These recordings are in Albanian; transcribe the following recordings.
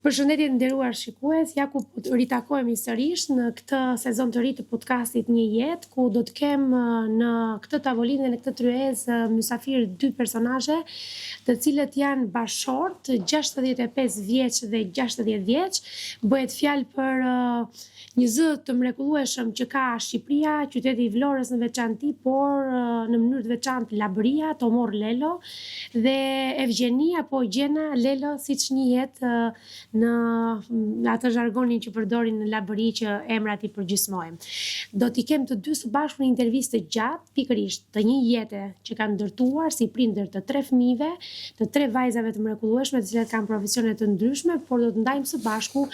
Përshëndetje të nderuar shikues, ja ku ritakohemi sërish në këtë sezon të ri të podcastit Një jetë, ku do të kem në këtë tavolinë dhe në këtë tryezë mysafir dy personazhe, të cilët janë bashkëshort, 65 vjeç dhe 60 vjeç. Bëhet fjalë për një zë të mrekullueshëm që ka Shqipëria, qyteti i Vlorës në veçanti, por në mënyrë të veçantë Labëria, Tomor Lelo dhe Evgjenia apo Gjena Lelo, siç njihet në atë zhargonin që përdorin në Labëri që emrat i përgjysmojmë. Do t'i kem të dy së bashku një intervistë të gjatë, pikërisht të një jete që kanë ndërtuar si prindër të 3 fëmijëve, të 3 vajzave të mrekullueshme, të cilat kanë profesione të ndryshme, por do të ndajmë së bashku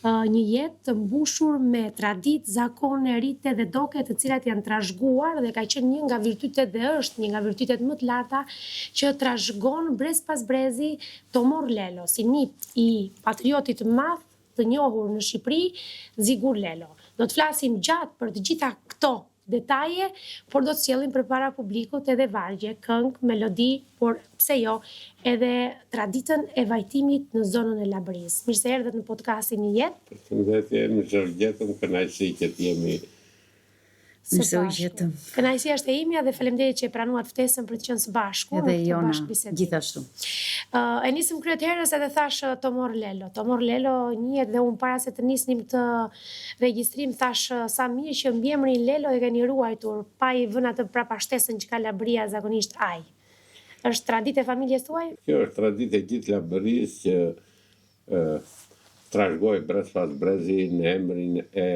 një jetë të mbushur me traditë, zakone, rite dhe doke të cilat janë trashëguar dhe ka qenë një nga virtytet dhe është një nga virtytet më të larta që trashëgon brez pas brezi Tomor Lelo, si nip i patriotit të madh të njohur në Shqipëri, Zigur Lelo. Do të flasim gjatë për të gjitha këto detaje, por do të sjellim përpara publikut edhe vargje, këngë, melodi, por pse jo, edhe traditën e vajtimit në zonën e Labërisë. Mirë se erdhët në podcastin Një jetë. Përshëndetje, më shërgjetëm, kënaqësi që t'jemi. Kënaqësia është e imja dhe faleminderit që e pranuat ftesën për të qenë së bashku. Edhe jona, gjithashtu. E nisëm kryet herës edhe thash Tomor Lelo. Tomor Lelo njihet dhe unë para se të nisnim të regjistrim thash sa mirë që mbiemrin Lelo e keni ruajtur, pa i vënë atë prapashtesën që ka Labëria zakonisht aj. Është traditë e familjes tuaj? Kjo është traditë e gjithë Labërisë që trashëgoi brez pas brezi në emrin e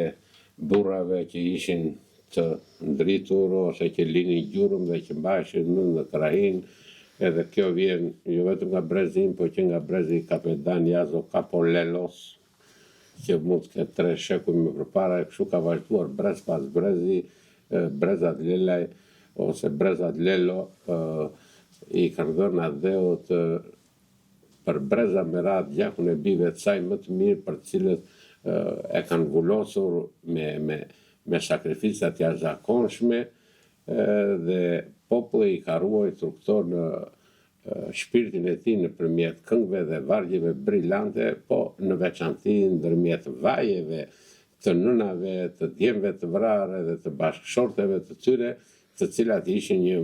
burrave që ishin të ndritur ose që linin gjurmë dhe që mbaheshin në krahin, edhe kjo vjen jo vetëm nga brezin, po që nga brezi Kapedan Jazo Kapolelos, që mund të ketë 3 shekuj më përpara, e kështu ka vazhduar brez pas brezi, brezat Lelaj ose brezat Lelo i kanë dhënë atë dheut për breza me radhë gjakun e bive të saj më të mirë, për cilët e kanë vullosur me sakrificat jashtëzakonshme dhe populli i ka ruajtur këto në shpirtin e tij nëpërmjet këngëve dhe vargjeve brillante, po në veçanti ndërmjet vajeve të nënave, të djemve të vrarë dhe të bashkëshorteve të tyre, të cilat ishin një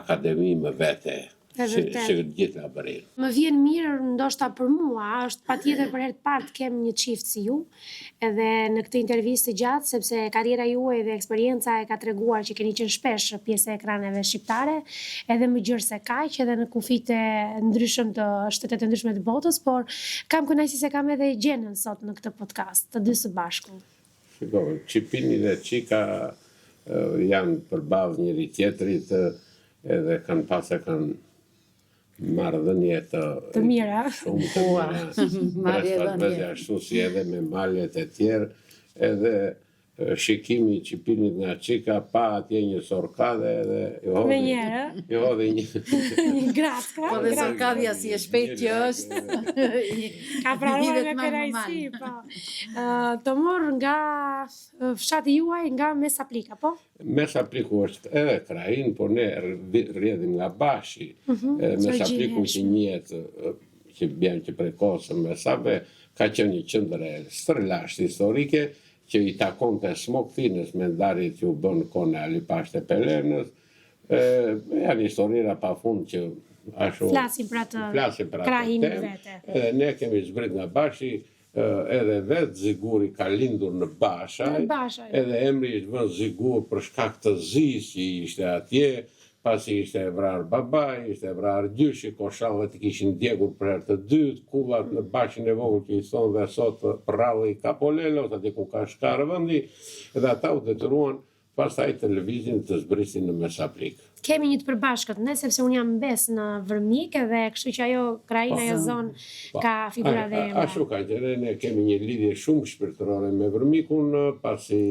akademi më vete. Si gjithë Labërinë. Më vjen mirë ndoshta për mua, është patjetër për herë të parë të kem një çift si ju, edhe në këtë intervistë gjatë, sepse karriera juaj dhe eksperienca e ka treguar që keni qenë shpesh pjesë e ekraneve shqiptare, edhe më gjerë se kaq, edhe në kufit e ndryshëm të shtetet e ndryshme të botës, por kam kënaqësi se kam edhe Gjenën sot në këtë podcast, të dy së bashku. Shikoj, Çipini dhe Çika janë përballë njëri tjetrit, edhe kanë marrëdhënie të mira. Shumë të mira. Ashtu si edhe me maljet e tjerë, edhe shikimi i Çipinit nga Çika pa atje një sorkadhe edhe me njëra. Jo dhe një gratka. Po dhe sorkadhja si e shpejt që është. Ka pranuar me kënaqësi, po. Tomor nga fshati juaj, nga Mesaplika, po? Mesapliku është edhe krahin, por ne rrjedhim nga Bashi. Mesapliku që njihet që bjen që prej kohës së mesave, ka qenë një qendër e stërlasht historike që i takon të Smokfinës me ndarjet që u bën kohën e Alipasht e Pelenës. Janë historira pa fund që flasin për atë krahin vete. Edhe ne kemi zbrit nga Bashi, edhe vetë Ziguri ka lindur në Bashaj, edhe emri ishte vënë Zigur për shkak të zis që ishte atje, pasi ishte vrar babai, ishte vrar gjyshi, koshallet i kishin djegur për herë të dytë, kullat në Bashin e vogël që i thonë dhe sot pralli Kapolelos, atje ku ka shkarë vendi, edhe ata u detyruan pastaj televizin të zbrisin në Mesaplik. Kemi një të përbashkët, ne sepse unë jam mbes në Vërmik, edhe kështu që ajo krahin, ajo zonë ka figura dhe emra. Ashtu ka qenë, ne kemi një lidhje shumë shpirtërore me Vërmikun, pasi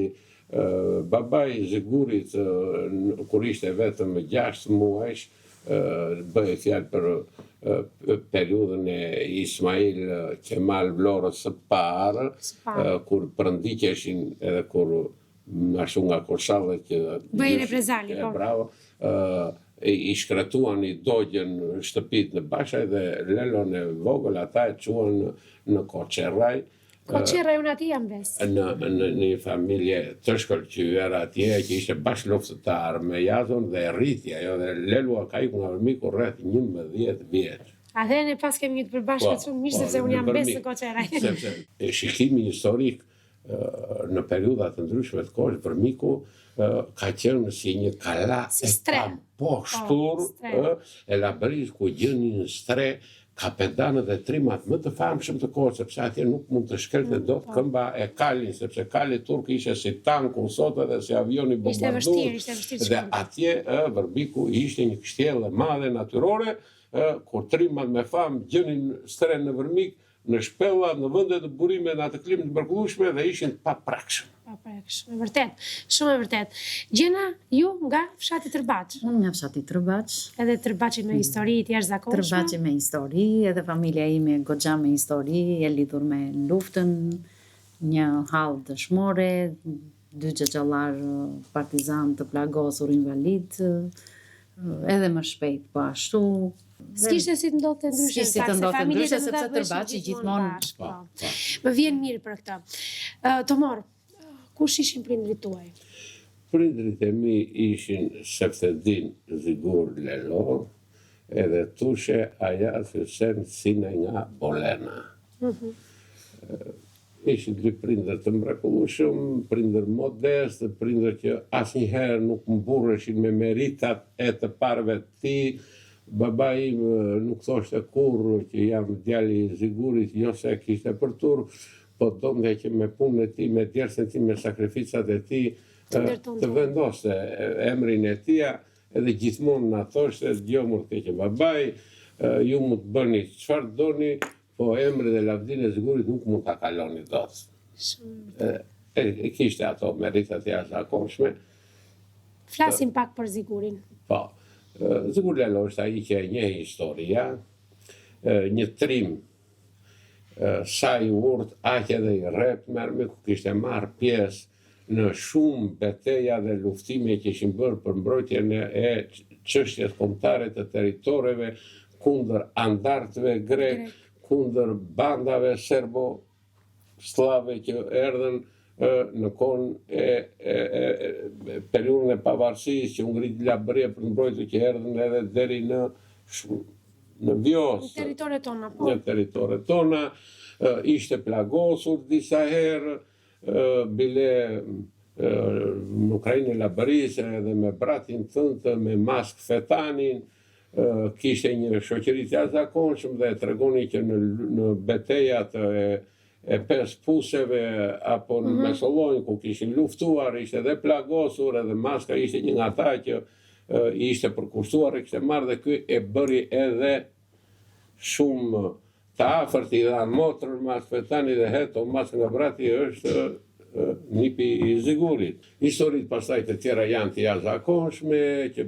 babai i Zigurit, kur ishte vetëm 6 muajsh, bëhe fjalë për periudhën e Ismail Kemal Vlorës së parë, kur përndiqeshin edhe kur ashtu nga Koshallet që bëjnë reprezali, bravo, i shkretuan i dogjen shtëpit në Bashaj dhe Lelon e vogël ata e quan në Koçerraj. Koçerraj unë ati jam ves. Në një familje të shkëlqyer atje që ishte bashkëluftëtar me Jazon dhe rriti ajo dhe Lelua ka ikur nga Vërmiku rreth 11 vjeç. Athe ne pas kemi një të përbashkët shumë mirë sepse unë jam ves në Koçerraj. Sepse shikimi historik në periudha të ndryshme të kohës Vërmiku ka qenë si një kala e pamposhtur e Labëris ku gjënin stre kapetanët e trimat më të famshëm të kohës, sepse atje nuk mund të shkelte dot këmba e Kalin, sepse Kali turk ishte si tanku sot edhe si avioni bombarduar. Ishte vështirë. Dhe atje Vërbiku ishte një kështjellë e madhe natyrore, kur trimat me famë gjënin stre në Vërmik, në shpella, në vende të burime, në atë klimë të mrekullueshme dhe ishin të paprakshëm. E vërtet, shumë e vërtet. Gjena, ju nga fshati Tërbaç? Unë nga fshati Tërbaç. Edhe Tërbaçi me histori të jashtëzakonshme? Tërbaçi me histori, edhe familja ime goxha me histori, e lidhur me luftën, një hall dëshmore, 2 xhaxhallar partizan të plagosur invalid, edhe më shpejt po ashtu. S'kishte si të ndodhte ndryshe. Si të ndodhte ndryshe, sepse Tërbaçi gjithmonë. Më vjen mirë për këtë. Tomor, kush ishin prindrit tuaj? Prindrit e mi ishin Sefthedin Zigur Lelo, edhe Tushe Ajaz Hysen Sine nga Bolena. Ishin 2 prindër të mrekullueshëm, prindër modest, prindër që asnjëherë nuk mburreshin me meritat e të parëve të tij. Baba im nuk thoshte kurrë që jam djali i Zigurit, jo se kishte për turp, po donte që me punën e tij, me djersën e tij, me sakrificat e tij, të vendoste emrin e tij, edhe gjithmonë na thoshte djomur keq babai, ju mund të bëni çfarë doni, po emrin dhe lavdinë e Zigurit nuk mund ta kaloni dot. E kishte ato meritat e jashtëzakonshme. Flasim pak për Zigurin. Po. Zigur Lelo është ai që e njeh historia, një trim sa i urtë, aq edhe i rrep, ku kishte marrë pjesë në shumë beteja dhe luftime që ishin bërë për mbrojtjen e çështjes kombëtare të territoreve kundër andartëve grek, kundër bandave serbo-slave që erdhën në kohën e periudhën e pavarësisë që u ngrit Labëria për të mbrojtur që erdhën edhe deri në Vjos. Në territoret tona, po. Në territoret tona, ishte plagosur disa herë, bile në Ukrainë e Labërisë edhe me bratin thënë, me Mask Fetanin, kishte një shoqëri të jashtëzakonshme dhe tregoni që në betejat e 5 puseve apo në Mesollonjë ku kishin luftuar, ishte edhe plagosur, edhe Maska ishte një nga ata që ishte përkursuar, e kishte marrë dhe ky e bëri edhe shumë të afërt i dha motrën Mask Fetani dhe heto Mask nga brati është nipi i Zigurit. Historitë pastaj të tjera janë të jashtëzakonshme që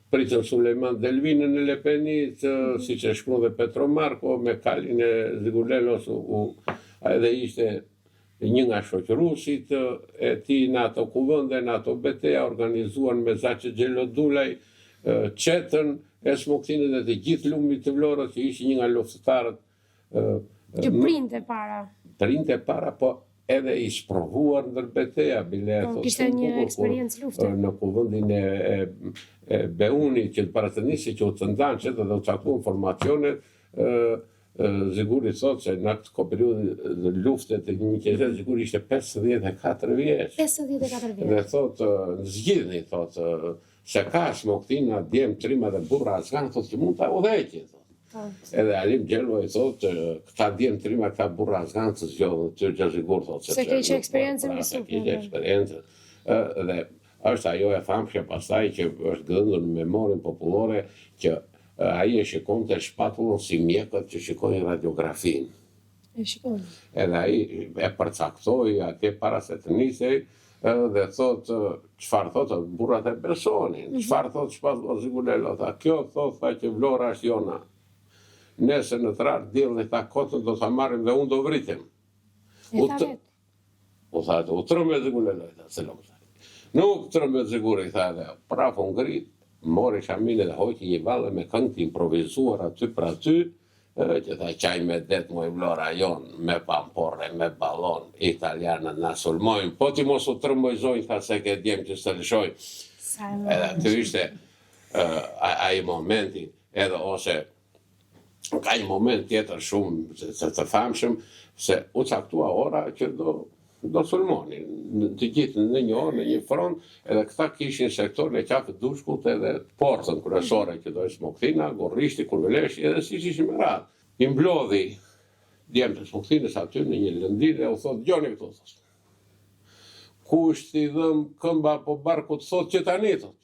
pritën Sulejman Delvinën në Lepenit, siç e shkruan dhe Petro Marko me Kalin e Zigur Lelos edhe ishte një nga shoqëruesit e tij në ato kuvende, në ato beteja, organizuan me Zaçe Xhelodulaj, Çetën e Smoktinit dhe të gjithë lumit të Vlorës, që ishin një nga luftëtarët që printe para. Printe para, po edhe i sprovuar ndër beteja, bile kishte një eksperiencë lufte. Në kuvendin e Beunit që para të nisi që u të ndanqet dhe u caktuan formacionet, Ziguri thotë se në atë periudhë lufte të 1920 Ziguri ishte 54 vjeç. 54 vjeç. Dhe thotë, zgjidhni, thotë, se ka Smoktina, djem, trima dhe burra Azgan, thotë që mund ta udhëheqin. Edhe Alim Gjelvo i thotë, këta djem, trima, këta burra Azgan të zgjodhën, që Zigur thotë. Se ke që eksperiencën me Se ke që eksperiencën. Dhe është ajo e famshme pastaj që është gëndur në memorin popullore që ai e shikonte shpatullën si mjekët që shikojnë radiografinë. E shikojnë. Edhe ai e përcaktoi atje para se të nisej dhe thotë, çfarë thotë burrat e personin, çfarë thotë shpatulla Zigur Lelo, tha, kjo thotë që Vlora është jona. Nese në trar diell dhe ta kotën do ta marrim dhe unë do vritem. U tha, u trëmë Zigur Lelo, tha, selam. Nuk trëmë Ziguri, tha edhe, prapë ngrit, mori Shamin dhe hoqi një valle me këngë të improvizuar aty për aty, që tha qaj me det moj vlo rajon, me pamporre, me balon, italianët na sulmojnë, po ti mos u trëmbojzojnë, tha se ke djem që së lëshoj. Edhe aty ishte ai momenti, edhe ose ka një moment tjetër shumë të famshëm, se u caktua ora që do sulmonin, të gjithë në një orë, në një front, edhe këta kishin sektorin e qafët dushkut edhe portën kryesore që dojë Smokthina, Gorrishti, Kurveleshi, edhe si që ishim me radhë. I mblodhi djemë të Smokthinës aty në një lëndin dhe u thot, gjoni këtu, thot. Kush t'i dhëm këmba po barkut, thot që tani, thot.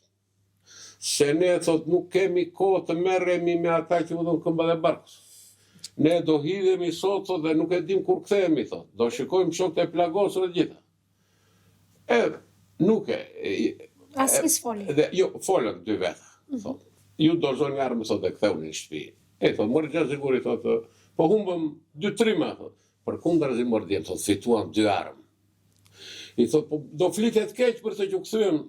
Se ne, thot, nuk kemi kohë të merremi me ata që u dhëm këmba dhe barkut. Ne do hidhemi sot, thot, dhe nuk e dim kur kthehemi, thot. Do shikojmë shokët e plagosur e gjitha. Nuk e... Asi s'foli. Jo, folën dy veta, thot. Ju dorëzoni armë, thot, dhe kthehuni në shtëpi. Thot, mori gjatë siguri, thot, po humbëm 2 trima, thot. Për kundër zi mori djemë, thot, fituam 2 armë. I thot, po do flitet keq për të që këthyëm.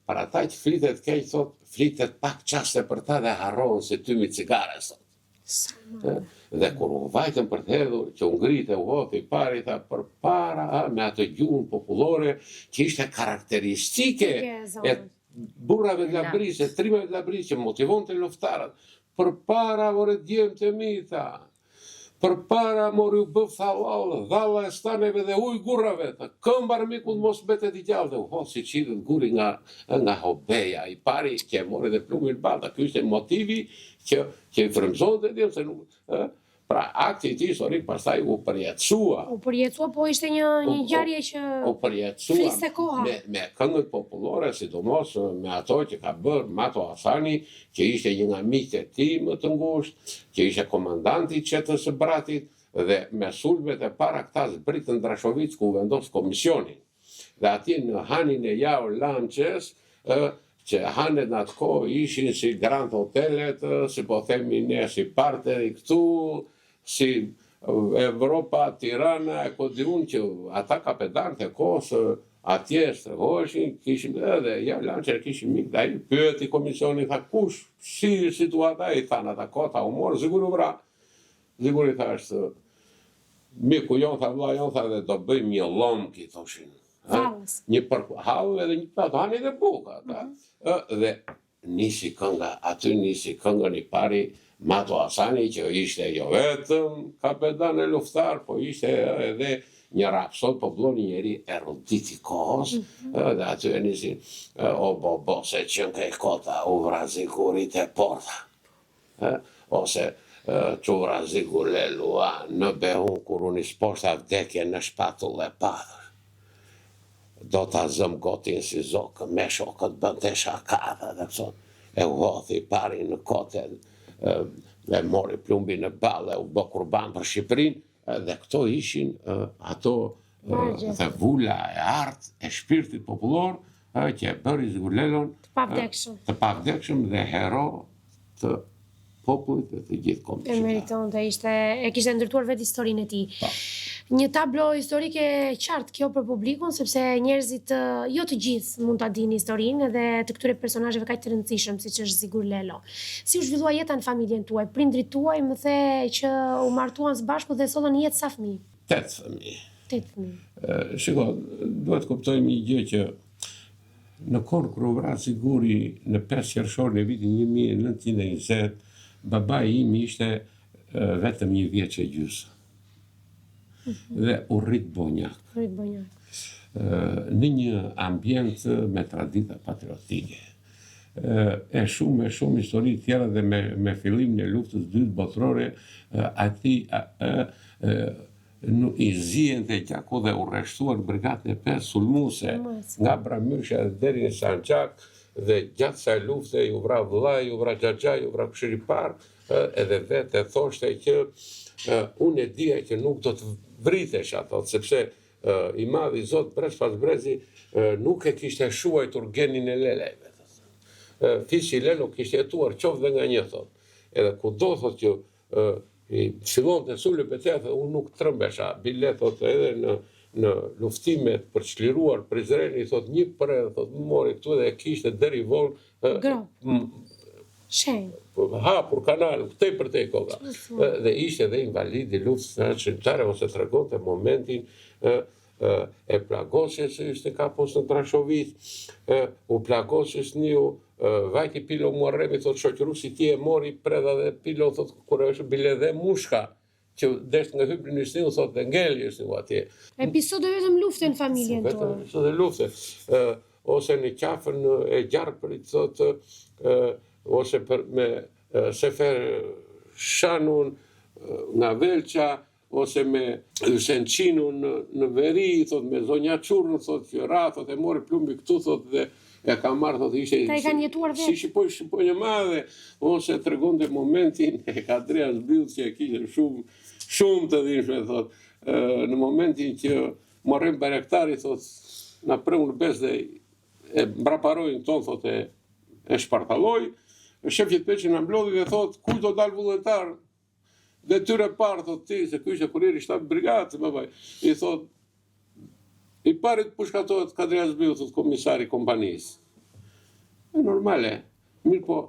Për ata që flitet keq, thot, flitet pak qaste për ta dhe harrohen se tymi cigare, thot. Dhe kur u vajtën për të hedhur, që u ngrite u hoti pari, tha për para me atë gjuhën popullore që ishte karakteristike e burrave të Labrisë, e trimave të Labrisë që motivon të luftarët. Për para vore djemë të mi, tha. Për para mori u bëf halal, dhalla e staneve dhe uj gurrave, tha. Këmbar mikut mos betet i gjallë, dhe u hotë si qidhët guri nga hobeja, i pari që e mori dhe plumin balta. Ky ishte motivi që i frymëzon të djemë, se nuk... Pra, akti ti historik pastaj u përjetësua. U përjetësua, po ishte një ngjarje që fliste koha. Me këngët popullore, sidomos me ato që ka bërë Mato Hasani, që ishte një nga miqtë e tij më të ngushtë, që ishte komandanti i qetës së Bratit, dhe me sulmet e para këta zbritën Drashovic ku vendos komisionin. Dhe atje në hanin e Jao Lançes, që hanet në atë kohë ishin si Grand Hotelet, si po themi ne, si parte i këtu, si Evropa, Tirana, e kodiun që ata kapetanët e kohës atje strehoheshin, kishin edhe ja Lançer kishin mik, dhe ai pyeti komisionin, tha kush, si situata, i thanë ata kota humor, zigur u vra. Zigur i thashtë, miku jonë, tha vlla jonë, tha dhe do bëjmë një lom, ki thoshin. Një hallë edhe një patë, hani dhe buka. Dhe nisi kënga, aty nisi këngën i pari Mato Hasani, që ishte jo vetëm kapetan e luftar, po ishte edhe një rapsod, po vlon një njeri erudit i kohës, dhe aty e nisin, o bo, se qënke i kota, u vrazikurit e porta. Ose që vrazikur lelua, në behun, kur unë isposhta vdekje në shpatull e padër. Do t'a zëm gotin si zokë, me shokët bënte shakata, dhe këson, e u hothi pari në kote, dhe mori plumbi në balë, u bë kurban për Shqipërinë, dhe këto ishin ato dhe vula e artë e shpirtit popullor, që e bëri Zgurlelon të pavdekshëm dhe hero të popullit dhe të gjithë kombë shqiptar. E meriton të e kishte ndërtuar vetë historinë e tij. Një tablo historike qartë kjo për publikun, sepse njerëzit jo të gjithë mund ta dinë historinë edhe të këtyre personazheve kaq të rëndësishëm siç është Zgurlelo. Si u zhvillua jeta në familjen tuaj? Prindrit tuaj më the që u martuan së bashku dhe sollën jetë sa fëmijë? 8 fëmijë. 8 fëmijë. Shiko, duhet kuptojmë një gjë që në kohën kur u vra Ziguri në 5 qershor në vitin 1920, babai im ishte vetëm 1 vjeç e gjysmë. Dhe u rrit bonjak. Në një ambient me tradita patriotike. E shumë histori tjera dhe me fillimin e luftës dytë botërore, ati i zihen të gjaku dhe u rreshtuar brigadën e 5 sulmuese nga Bramyrsha deri në Sanxhak, dhe gjatë kësaj lufte ju vra vllai, ju vra xhaxha, ju vra kushëri parë, edhe vetë thoshte që unë e dija që nuk do të vritesh ato, sepse i madhi Zot Brezfas Brezi nuk e kishte shuajtur genin e lelejve. Fishi Lelo kishte jetuar qoftë dhe nga një, thot. Edhe kudo thot që fillon të sulë betejë, unë nuk trëmbesha, bile thot edhe në luftimet për çliruar Prizreni, thot një për thot mori këtu dhe e kishte deri vonë hapur kanal, këtej për tej koka. Dhe ishte edhe invalid i luftës shqiptare, ose tregonte momentin e plagosjes ishte kapos në Trashovit, u plagosjes njëu, vajti Pilo Muarremi, thot shoqëru si ti e mori preda dhe Pilo, thot kur është bile dhe mushka, që desht nga hypri në shniu, thot dhe ngeli është një atje. Episode vetëm lufte në familjen tonë. Vetëm episode lufte. Ose në qafën e Gjarpërit, thot, ose me Sefer Shanun nga Velqa, ose me Sençinun në Veri, thot, me Zonja Çurrën, thot, që ra, thot, e mori plumbi këtu, thot, dhe e ka marrë, thot, ishte ta i kanë jetuar vetë. Si shqiponjë madhe, ose tregonte momentin e Andreas Bill, që e kishte shumë të dhishme, thot, në momentin që Muharrem Bayraktari, thot, na preu në bes dhe e mbraparojnë tonë, thot, e shpartalloj, shefqit Peçi na mblodhi dhe thot, kuj do dalë vullnetar? Dhe tyre parë, thot ti, se kuj ishte kuriri shtab brigatë, i thot, i parit pushkatohet Andreas Bill, thot, komisari kompanisë. Normale, mirë po,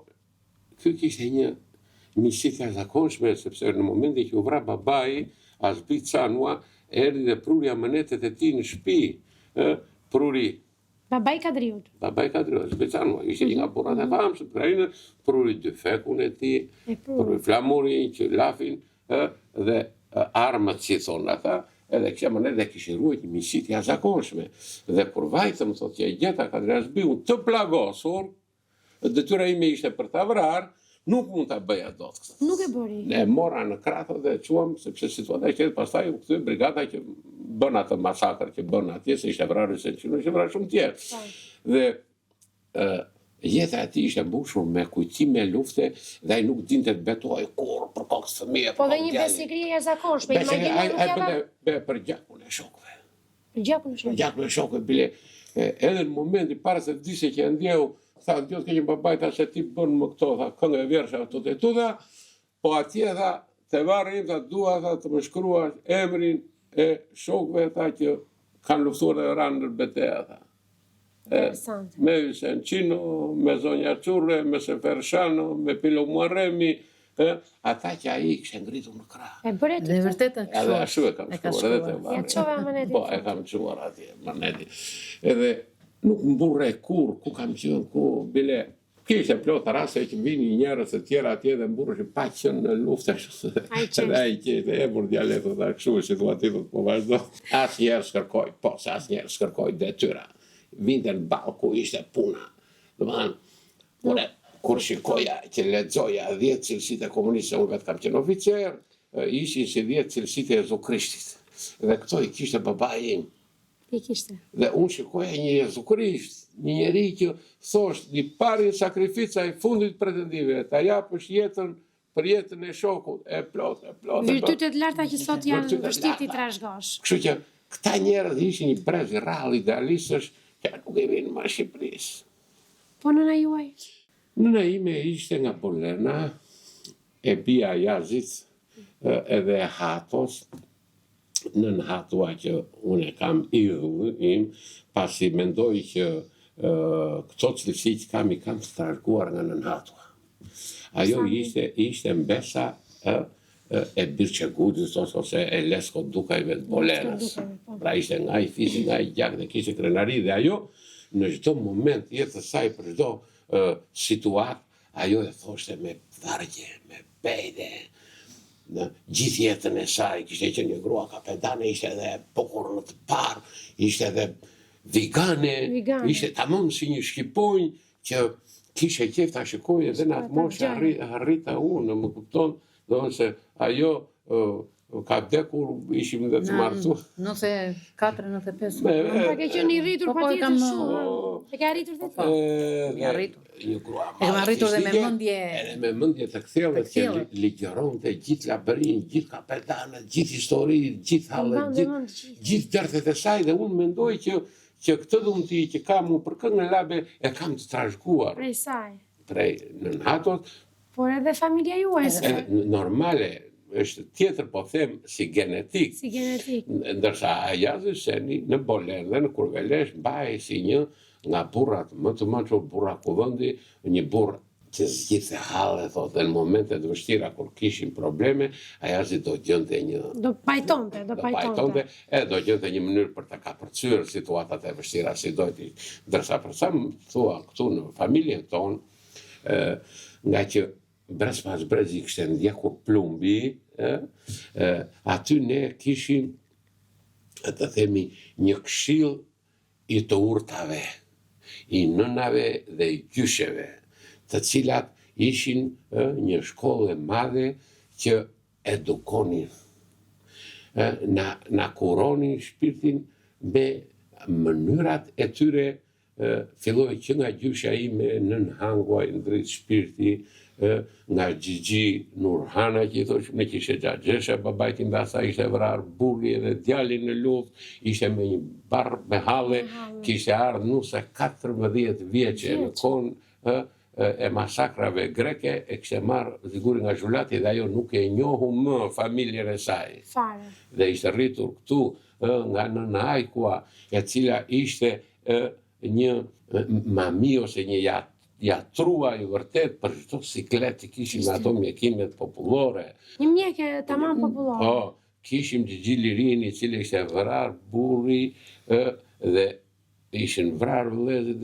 kjo kishte një miqësi të jashtëzakonshme, sepse në momentin që u vra babai, Azbit Canua, erdhi dhe pruri amanetet e tij në shtëpi, pruri. Babai Kadriut. Babai Kadriut, Azbit Canua, ishte një nga burrat e famshëm të Ukrainës, pruri dy fekun e tij, pruri flamurin, që lafin, dhe armët që thonë ata, edhe kështë amanet dhe kishë ruajt një miqësi të jashtëzakonshme. Dhe kur vajtëm, thot, që e gjeta Andreas Biun të plagosur, detyra ime ishte për ta vrarë, nuk mund ta bëja dot këtë. Nuk e bëri. Ne mora në krathë dhe quam, sepse situata ishte pastaj u kthye brigada që bën atë masakër që bën atje, se ishte vrarë Sençinu, ishte vrarë shumë tjerë. Dhe jeta e tij ishte mbushur me kujtime lufte dhe ai nuk dinte të betohej kurrë për kokës fëmijë. Po dhe një besikëri e jashtëzakonshme, imagjino për gjakun e shokëve. Për gjakun e shokëve. Gjakun e shokëve bile edhe në momentin para se të dise që e ndjeu, tha, Dios ke një babaj, tha, se ti bën më këto, tha, këngë e vjersha, të të tuda, po atje, tha, të varë im, tha, dua, tha, të më shkrua emrin e shokëve, tha, që kanë luftuar dhe ranë në beteja, tha. Me Sençinu, me Zonja Çurrë, me Sefer Shano, me Pilo Muarremi, ata që ai kishte ngritur në krah. E bëre ti. Dhe vërtet e Edhe ashtu e kam shkuar, edhe te varri. Ja çova amanetin. Po, e kam çuar atje, amanetin. Edhe nuk mburre kur, ku kam qenë, ku bile. Kishte plot raste që vinin njerëz të tjerë atje dhe mburreshin pa qenë në luftë ashtu. Edhe ai që e mor dialektin ta kështu si thua ti, po vazhdo. Asnjëherë s'kërkoj, po asnjëherë s'kërkoj detyra. Vinte në balku, ishte puna. Domethënë, kur shikoja që lexoja 10 cilësitë e komunistëve, unë vetë kam qenë oficer, ishin si 10 cilësitë e Jezukrishtit. Dhe këto i kishte babai im. I kishte. Dhe unë shikoja një Jezukrisht, një njeri që thosht, një parin sakrifica i fundit pretendive, ta japësh jetën për jetën e shokut, e plot. Virtytet larta që sot janë vështirë ti trashëgosh. Kështu që këta njerëz ishin një brez i rrallë idealistësh që nuk i vinë më Shqipërisë. Po nëna juaj? Nëna ime ishte nga Polena, e bia Jazit, edhe Hatos, nën Hatua që unë e kam im, pasi mendoj që këto cilësi që kam i kam të trashëguar nga nën Hatua. Ajo ishte mbesa e Birçegudit ose e Lesko Dukajve të Polenës. Pra ishte nga i fizi, nga i gjak dhe kishte krenari dhe ajo në çdo moment jetës saj për çdo situatë, ajo e thoshte me vargje, me bejde. Në gjithë jetën e saj, kishte qenë një grua kapetane, ishte edhe pokorë në të parë, ishte edhe vigane, ishte tamam si një shqiponjë që kishe qef ta shikoj edhe në atë moshë arrita unë, më kupton, do se ajo ka vdekur, ishim dhe të martu. 94-95. Pa ke qenë i rritur pa tjetër shumë. E ka rritur dhe të? Një grua e kam arritur dhe me mendje. Edhe me mendje të kthjellët që ligjëronte gjithë laberin, gjithë kapetanët, gjithë historitë, gjithë hallet, gjithë dërthet e saj dhe unë mendoj që këtë dhunti që kam unë për këngën labe e kam të trashëguar. Prej saj. Prej nën Hatot. Por edhe familja juaj. Normale, është tjetër po them si genetik. Si genetik. Ndërsa Ajazi Seni në Bolen dhe në Kurvelesh mbahej si një nga burrat më të mençur, burra Kuvëndi, një burr që zgjidhte halle, thotë, në momentet të vështira kur kishim probleme, ai asi do gjente do pajtonte. Do gjente një mënyrë për të kapërcyer situatat e vështira si dojti. Ndërsa për sa më thua këtu në familjen tonë, nga që brez pas brezi kishte ndjekur plumbi, aty ne kishim, të themi, një këshill i të urtave, i nënave dhe i gjysheve, të cilat ishin një shkollë e madhe që edukonin, na kuronin shpirtin me mënyrat e tyre, filloi që nga gjysha ime, nën Hanguaj, ndrit shpirti, nga Gjigji Nurhana, që i thosh me kishe Xhaxhesha, babajti mbasa ishte vrar burri edhe djalin në luftë, ishte me një barr me halle, kishte ardhur nuse 14 vjeçe në kohën e masakrave greke, e kishte marrë zigurin nga zhulati dhe ajo nuk e njohu më familjen e saj. Fare. Dhe ishte rritur këtu nga nëna Ajkua, e cila ishte një mami ose një jatrua i vërtet për çdo siklet që kishim ato mjekimet popullore. Një mjekë tamam popullore. Po, kishim Gjigji Lirin, i cili ishte vrar burri dhe ishin vrar vëllezërit,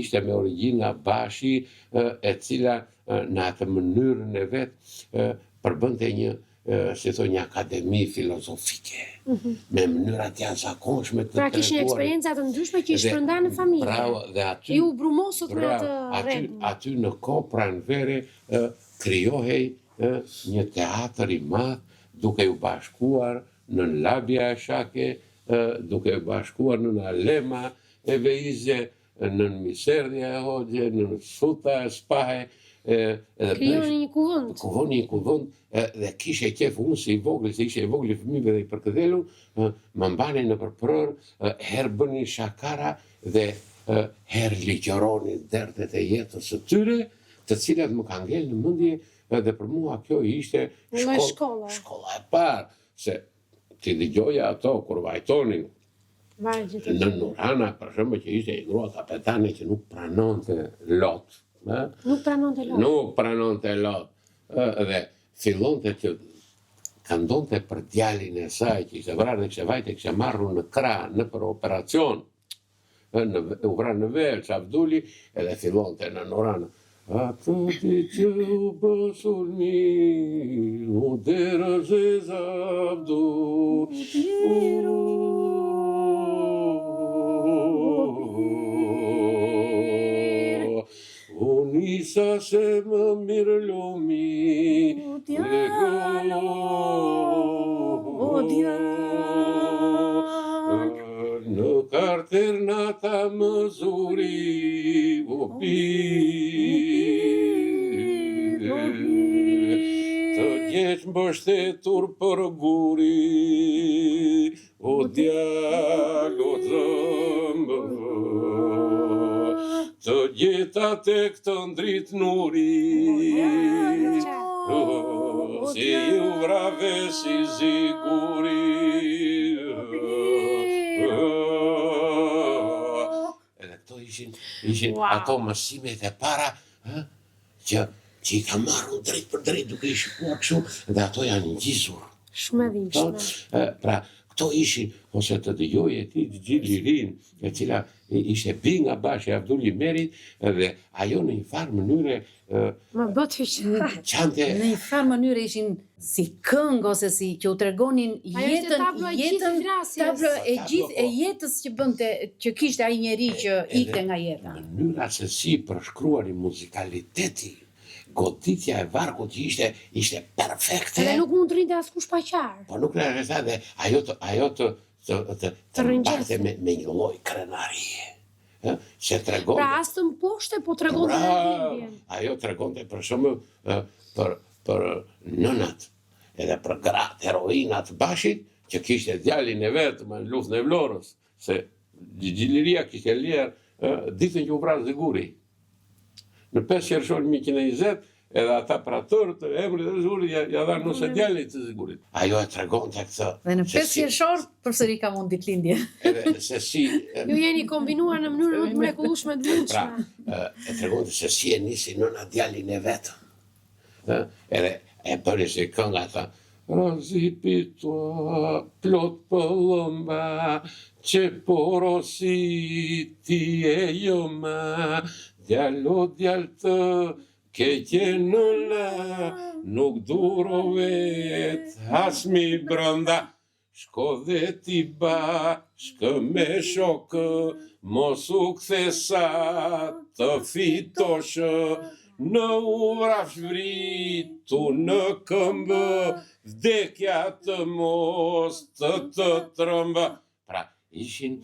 ishte me origjinë nga Bashi, e cila në atë mënyrën e vet përbënte një akademi filozofike, me mënyra të jashtëzakonshme të treguarit. Pra kishin eksperienca të ndryshme që i shpërndanë në familje. Bravo, dhe aty ju brumosët me atë rregull. Aty në kohë pranvere krijohej një teatër i madh, duke u bashkuar në Labja e Shake, duke u bashkuar në Alema e Veize, në Miserdhja e Hoxhe, në Suta e Spahe, krijoni një kuvend. Kuvoni një kuvend dhe kishe qef unë si i vogël, se ishe i vogël i fëmijëve dhe i përkëdhelur, më mbanin në përprër, herë bënin shakara dhe herë ligjëronin derdhet e jetës së tyre, të cilat më kanë ngel në mendje dhe për mua kjo ishte shkolla e parë, se ti dëgjoja ato kur vajtonin në Nurhana, për shembull, që ishte një grua kapetane që nuk pranonte lot. Nuk pranonte lot. Dhe fillonte që këndonte për djalin e saj, që ishte vrarë dhe kishte vajte, kishte marrur në krah, në për operacion, u vrarë në Velç, Abduli, edhe fillonte në Nurhana. Atë ti që u bësur mi, u derës e Abdul, Nisa se më mirë lumi, në karter nata më zuri, o të gjeq mbështetur për guri, o djalo zëmbë, të gjeta tek të ndrit nuri, si ju vrave si ziguri. Edhe këto ishin ato mësimet e para që i ka marrë drejt për drejt duke i shikuar kështu, dhe ato janë ngjisur. Shumë e dhimbshme. Pra, këto ishin, ose të dëgjoje ti Gjigji Lirin, e cila ishte bi nga Bashi Abduli Merit, dhe ajo në një farë mënyre më bët qante. Në një farë mënyre ishin si këngë ose si që u tregonin jetën e gjithë e jetës që bënte, që kishte ai njeri që ikte nga jeta. Mënyra se si përshkruani muzikaliteti, goditja e vargut që ishte perfekte. Edhe nuk mund të rrinte askush pa qarë. Po nuk në rreta dhe ajo të mbarte me një lloj krenarie. Që tregonte. Pra as të mposhte, po tregonte me dhimbjen. Ajo tregonte për shembull për nënat, edhe për gratë, heroinat Bashit, që kishte djalin e vet në luftën e Vlorës, se Gjigji Liria kishte lyer ditën që u vrar Ziguri. Në 5 qershor 1120, edhe ata prator të emrit të zgurit ja dhanë nëse djalit të zgurit. Ajo e tregonte këtë. Dhe në 5 qershor përsëri ka mund ditëlindje. Edhe se si Ju jeni kombinuar në mënyrë më të mrekullueshme të mundshme. e tregonte se si e nisi nëna djalin e vet. Edhe e bëri si kënga tha. Razipi tua plot pëllëmba, që porosi ti e joma, djalo djal të keqe nëna, nuk duro vet, hasmi brënda, shko dhe ti bashkë me shokë, mos u kthesa të fitoshë, në uraf vritu në këmbë, vdekja të mos të trëmbë. Pra, ishin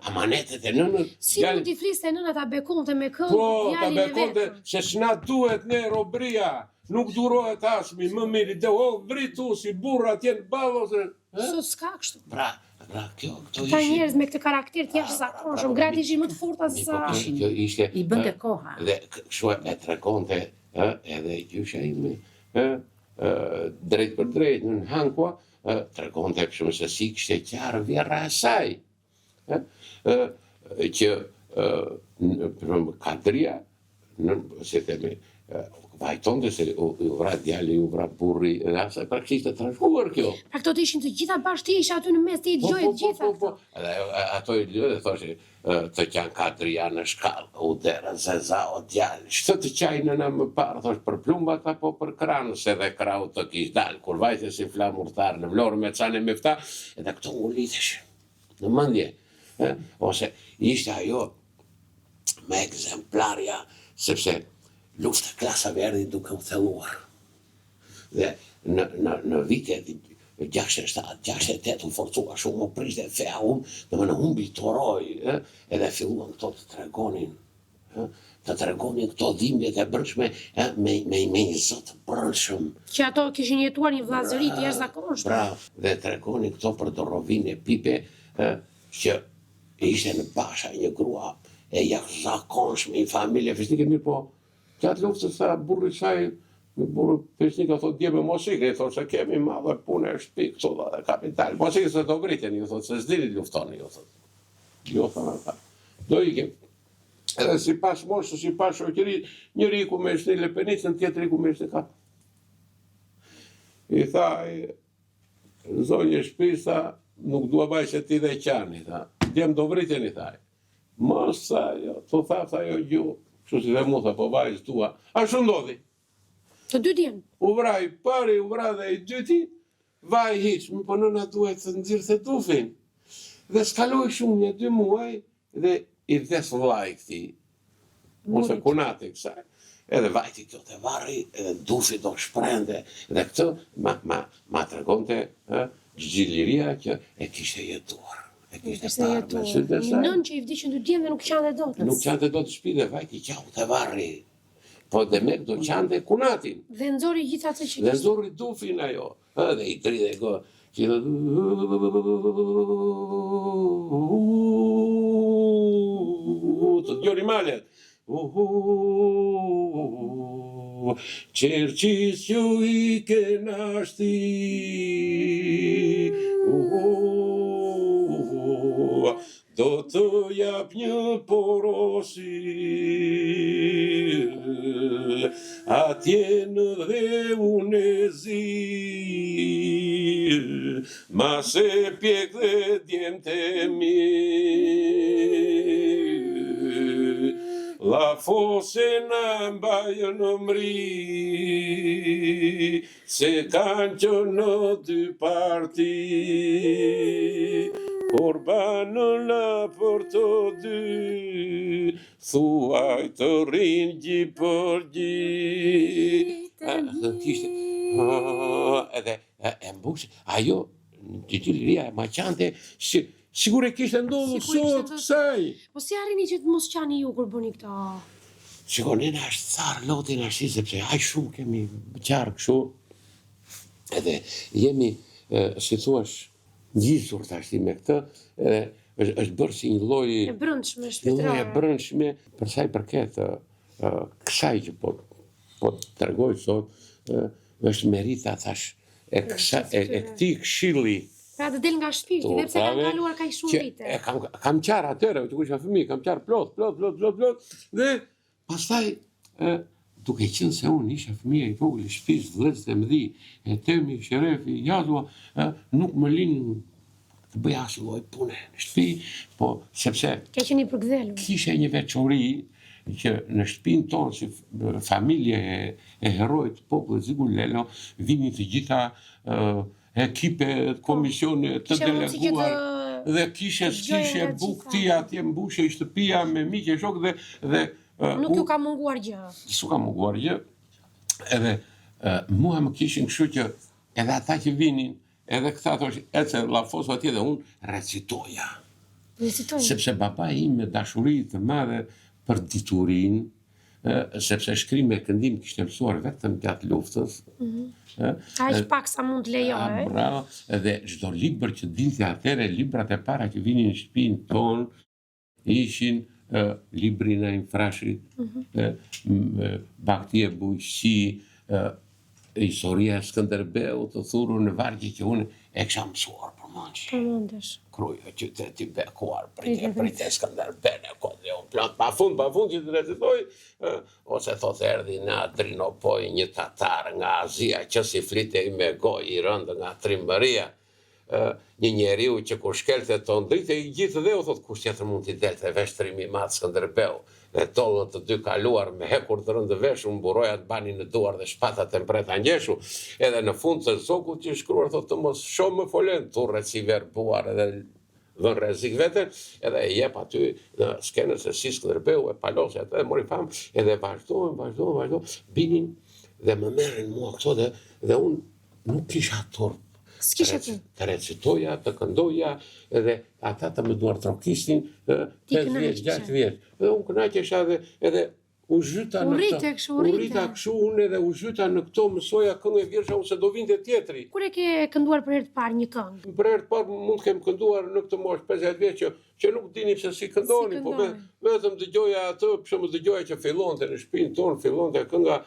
amanetet e nënës. Si mund t'i fliste nëna ta bekonte me këngë Po, ta djalin e bekonte vet? se s'na duhet ne robria, nuk durohet asmi, më miri, dhe vritu si burra tjenë ballë ose... Sot s'ka kështu. Pra, këto Ka ishin... njerëz me këtë karakter të jashtëzakonshëm, gratë ishin më të forta se sa. Kjo ishte... I bënte koha. Dhe kështu e tregonte edhe gjysha ime, drejt për drejt në hankua, tregonte kështu se si kishte qarë vjerra e saj. Që Kadria, se themi, vajtonte se u vra djali, u vra burri, dhe asaj praktikisht të trashëguar kjo. Pra këto të ishin të gjitha bashkë, ti isha aty në mes, ti i dëgjoje të gjitha këto. Edhe ato i dëgjoje dhe thoshe, të qanë Kadria në shkallë, u derën se za o djali. Shtë të qajnë në më parë, thosh për plumbat apo për kranës, edhe krau të kish dalë, kur vajte si flamurtar në vlorë me cane me fta, edhe këto u litesh në mëndje. Ose ishte ajo me ekzemplarja, sepse lufta klasave erdhi duke u thelluar. Dhe në vitet 67-68 u forcua shumë, u prishte fea dhe më në humbi toroj, edhe filluan këto të tregonin këto dhimbjet e brendshme me një zot brendshëm. Që ato kishin jetuar një vllazëri të jashtëzakonshme. Pra, dhe tregonin këto për Dorovinë e Pipe, që ishte në Basha një grua e jashtëzakonshme, një familje fisnike, mirë po, gjatë luftës sa burri saj, burri fisnike thot djeme mos ikni, thot se kemi madhe punë e shtëpi këto dhe kapital. Mos ikni se do vritjen, ju thot, se s'dini luftoni, ju thot. Jo thonë ata. Do ikim. Edhe si pas moshë, si pas shoqëri, njëri ku me shni Lepenicën, tjetëri ku me shni ka. I tha, zonjë shpisa, nuk dua baj se ti dhe qani, tha. Djem do vritjen, i thaj. Mos sa, jo, të tha jo gju, kështu si dhe mu tha, po vajzë tua. Ashtu ndodhi. Të dy djemë. U vra i pari, u vra dhe i dyti, vaj hiq, më po nëna duhet të nxirë të tufin. Dhe s'kaloj shumë një 2 muaj, dhe i vdes vllai këti, ose kunati kësaj. Edhe vajti kjo të varri, edhe dufi do shprende, dhe këtë ma tregonte gjiliria që e kishte jetuar. E kishte parë me sytë e saj. Një nën që i vdiqën 2 djemë dhe nuk qante dot. Nuk qante dot të shpi dhe vajti qau të varri. Po dhe me do qante kunatin. Dhe nxori gjithë atë që Dhe nxori dufin ajo. Dhe i tri dhe go. Që të djori malet. Qerqis që i ke nashti. Do të jap një porosi, atje në dhe unë e zi, ma se pjek dhe djemtë e mi. La fose në mbajë në mri, se kanë që në 2 parti. Por banën la për të dy, thuaj të rinë gjë për gjë. Edhe e mbush, ajo, gjiliria e maqante, sigur e kishte ndodhur sot kësaj. Po si arrini që të mos qani ju kur bëni këto? Shiko, nena është tharë lotin ashti, sepse aq shumë kemi qarë kështu, edhe jemi, si thuash, gjizur të ashti me këtë, është bërë si një lloj E brëndshme, një lloj e shpirtërore. brëndshme, për sa i përket kësaj që po po të tregoj sot, është merita, thash, e këtij këshilli. Pra të del nga shtëpia, dhe pse kanë kaluar kaq shumë vite. Kam qarë atëherë, që isha fëmijë, kam qarë plot, dhe pastaj duke qenë se unë isha fëmija i vogël i shtëpisë, vëllezërit e mëdhi, e Temi, Sherefi, Jazua, nuk më linë të bëj asnjë lloj pune në shtëpi, po sepse Ke qenë i përkthjelur. Kishe një veçori që në shtëpinë tonë si familje e herojt popullit Zigulelo vinin të gjitha ekipe, komisione të deleguar dhe kishe bukti atje mbushe i shtëpia me miq e shok dhe nuk ju ka munguar gjë. S'u ka munguar gjë. Edhe mua më kishin kështu që edhe ata që vinin, edhe këta thoshin, ece llafosu atje dhe unë recitoja. Sepse babai im me dashuri të madhe për diturinë, sepse shkrim me këndim kishte mësuar vetëm gjatë luftës. Aq pak sa mund të lejohej. Bravo, edhe çdo libër që dilte atëre, librat e para që vinin në shtëpinë tonë ishin libri në infrashit, Bakti e Bujqësi, historia e Skënderbeu, të thurur në vargje që unë e kisha mësuar për mëngjes. Kruja, qyteti bekuar, pritje Skënderbeu, kodleon plot, pa fund që të recitoj, ose thot erdhi në Adrinopoj një tatar nga Azia, që si flitej me gojë i rëndë nga Trimëria, një njeriu që kur shkelte të ndrite i gjithë dhe u thot kush tjetër mund t'i delte veshtrimi i madh Skënderbeu dhe tollët të dy kaluar me hekur të rëndë vesh unë buroja të bani në duar dhe shpatat e mpreta ngjeshu edhe në fund të zokut që shkruar thot të mos shoh më folen turret si verbuar edhe vën rrezik veten edhe e jep aty në skenën se si Skënderbeu e palosi atë dhe mori fam edhe vazhdojnë binin dhe më merrin mua këto dhe unë nuk kisha turp. Të recitoja, të këndoja, edhe ata të më duar trokistin 5 vjeç, 6 vjeç. Dhe unë kënaqesha edhe u zhyta në këto. U rrita kështu unë edhe u zhyta në këto, mësoja këngë e vjersha unë se do vinte tjetri. Kur e ke kënduar për herë të parë një këngë? Për herë të parë mund të kem kënduar në këtë moshë 50 vjeç që nuk dini pse si këndoni, po vetëm dëgjoja atë, pse më dëgjoja që fillonte në shtëpinë tonë, fillonte kënga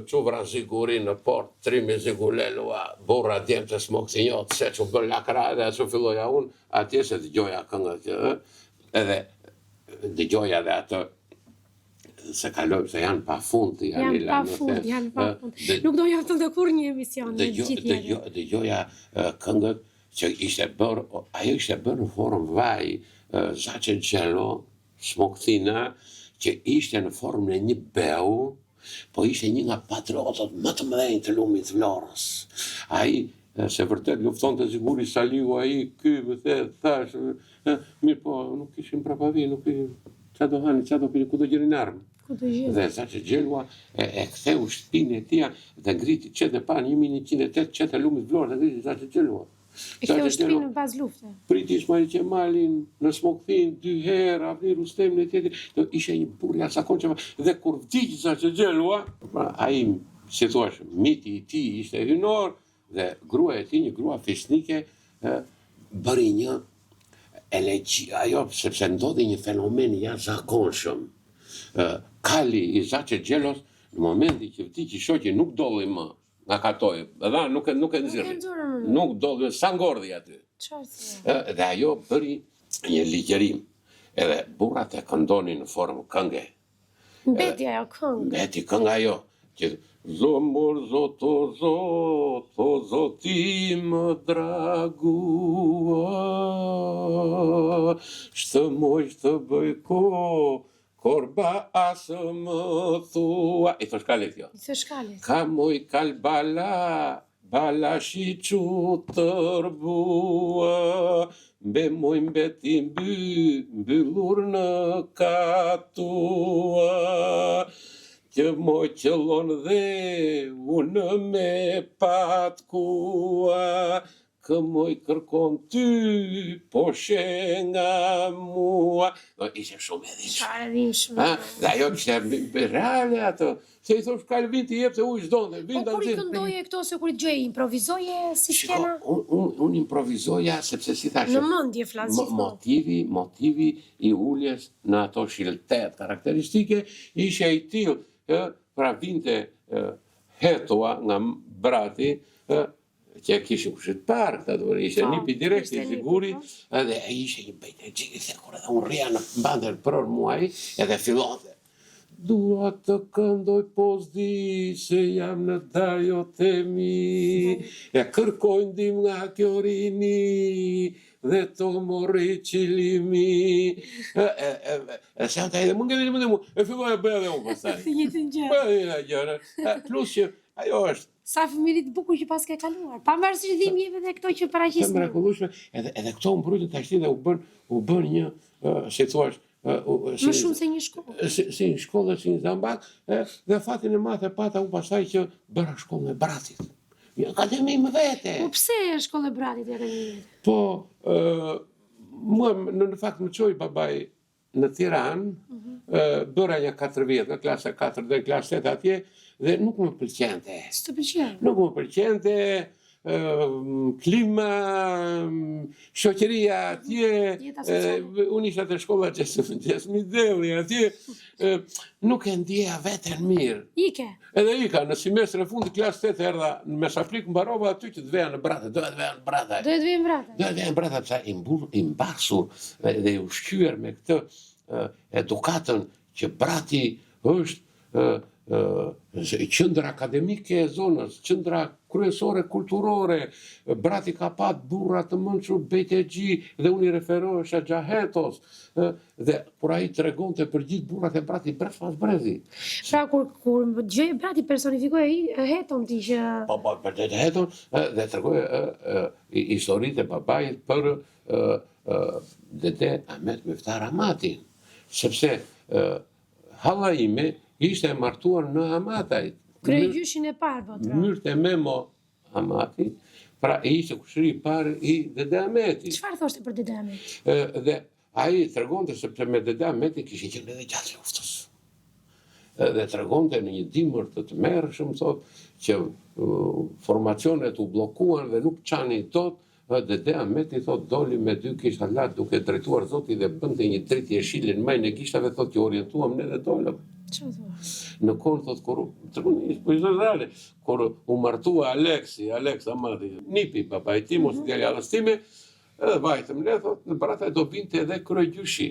Çuvra Ziguri në port, Trimi Zigulelua, burra djemë të smoksinjot, se që bën lakra edhe që filloja unë, atje se dëgjoja këngët që, edhe dëgjoja dhe atë, se kalojmë se janë pa fund. Janë pa fund. Nuk do jaftë të kur një emision në gjithë njerë. Dëgjoja këngët që ishte bërë, ajo ishte bërë në formë vaj, Zace Gjello, smokthina, që ishte në formën e një beu, po ishte një nga patriotët më të mëdhenj të lumit të Vlorës. Ai se vërtet lufton të Ziguri Saliu, ai ky më thash, mirë po nuk kishim prapavi, nuk çfarë do hani, çfarë do pini, ku do gjerin armë. Dhe Zace Gjelua e ktheu shtëpinë e tij dhe ngriti çetë pa 1108 çetë lumit të Vlorës, ngriti Zace Gjelua. E ktheu shtëpinë në bazë lufte. Priti Ismail Qemalin në Smoktin 2 herë, Avni Rustemin e tjetër, ishte një burr jashtëzakonshëm dhe kur vdiq Zace Gjelua, ai si thua, miti i tij ishte hynor dhe gruaja e tij, një grua fisnike, bëri një elegji, ajo sepse ndodhi një fenomen jashtëzakonshëm. Kali i Zace Gjelos në momentin që vdiqi shoqi nuk dolli më. Nga katoj, edhe nuk e nxirri. Nuk dolli, sa ngordhi aty. Dhe ajo bëri një ligjërim. Edhe burrat e këndonin në formë kënge. Mbeti ajo këngë. Mbeti kënga ajo. Që zomor zoto zoto zotim dragua shtë moj shtë bëjko korba asë më thua. I thë shkalit jo. Ka moj kal bala shi që tërbua, mbe moj mbeti mbyllur në katua, që moj qëllon dhe unë me patkua, kë moj kërkon ty, po nga mua. Ishe shumë edhishme. Dhe ajo kështë reale ato. Se i thosh kalë vind të jep të ujë zdone. Po kur i këndoje këto, se kur i gjëje, improvizoje si skena? Unë improvizoja, sepse si thashe. Në mëndje flasë. Motivi i ulljes në ato shiltet karakteristike, ishe i tilë. pra vinte hetoa nga brati, që kishin kushit parë, këta duhet ishe nipi direkt i sigurit, edhe ishe një bejtë e gjikë, se kur edhe unë rria në bandër për muaj, edhe fillonte. Dua të këndoj pozdi, se jam në dajo temi, e kërkoj ndim nga kjo rini, dhe të mori qilimi. Se jam të edhe më, e filloj e bëja dhe unë pasaj. Të njëjtën gjë. Plus që ajo është Sa fëmijë të bukur që pas ke kaluar. Pavarësisht dhimbjeve dhe këto që të paraqiten. mrekullueshme, edhe këto u mbrojtën tash dhe u bën një, si thua, Më shumë se një shkollë. si një shkollë, si një zambak, dhe fatin e madh e pata unë pasaj që bëra shkollën e bratit. Një akademi më vete. Po pse shkolla e bratit e akademia? Po, mua në fakt më çoi babai në Tiranë, bëra një 4 vjet, në klasa 4 dhe në klasë 8 atje, dhe nuk më pëlqente. S'të pëlqen? Nuk më pëlqente, klima, shoqëria atje, Jeta sociale. unë isha të shkolla Gjesmi Delli atje, nuk e ndjeja veten mirë. Ike. Edhe ika, në semestrin e fundit klasë 8 erdha në Mesaplik, mbarova aty që të veja në Brate, doja të veja në Brate. Do të vijmë vrata. Doja të veja në Brate, psa i mbasur dhe i ushqyer me këtë edukatën që Brati është qendra akademike e zonës, qendra kryesore kulturore, Brati ka pat burra të mençur Bejtegji dhe unë i referohesha Xhahetos, dhe kur ai tregonte për gjithë burrat e Bratit brez pas brezi. Pra kur gjej brati personifikoi heton ti që Po, për të heton dhe tregoi historitë e babait për dede Ahmet Meftar Hamatin, sepse halla ime ishte martuar në Hamataj. kryegjyshin e parë botra. Myrte Memo Hamati, pra e ishte kushëri i parë i dede Ahmetit. Çfarë thoshte për dede Ahmet? Dhe ai tregonte sepse me dede Ahmetin kishin qenë edhe gjatë luftës. Dhe tregonte në një dimër të tmerrshëm, thotë, që formacionet u bllokuan dhe nuk çanin dot. Dede Ahmeti thot doli me 2 kisha lart duke drejtuar Zoti dhe bënte një dritë jeshilin majnë e gishtave, thot që orientuam ne dhe dolëm. Çfarë thua? Në kohën thot kur kur u martua Alex Hamati, nipi babai tim ose djalës time, edhe vajtëm ne thot në Brata do vinte edhe kryegjyshi.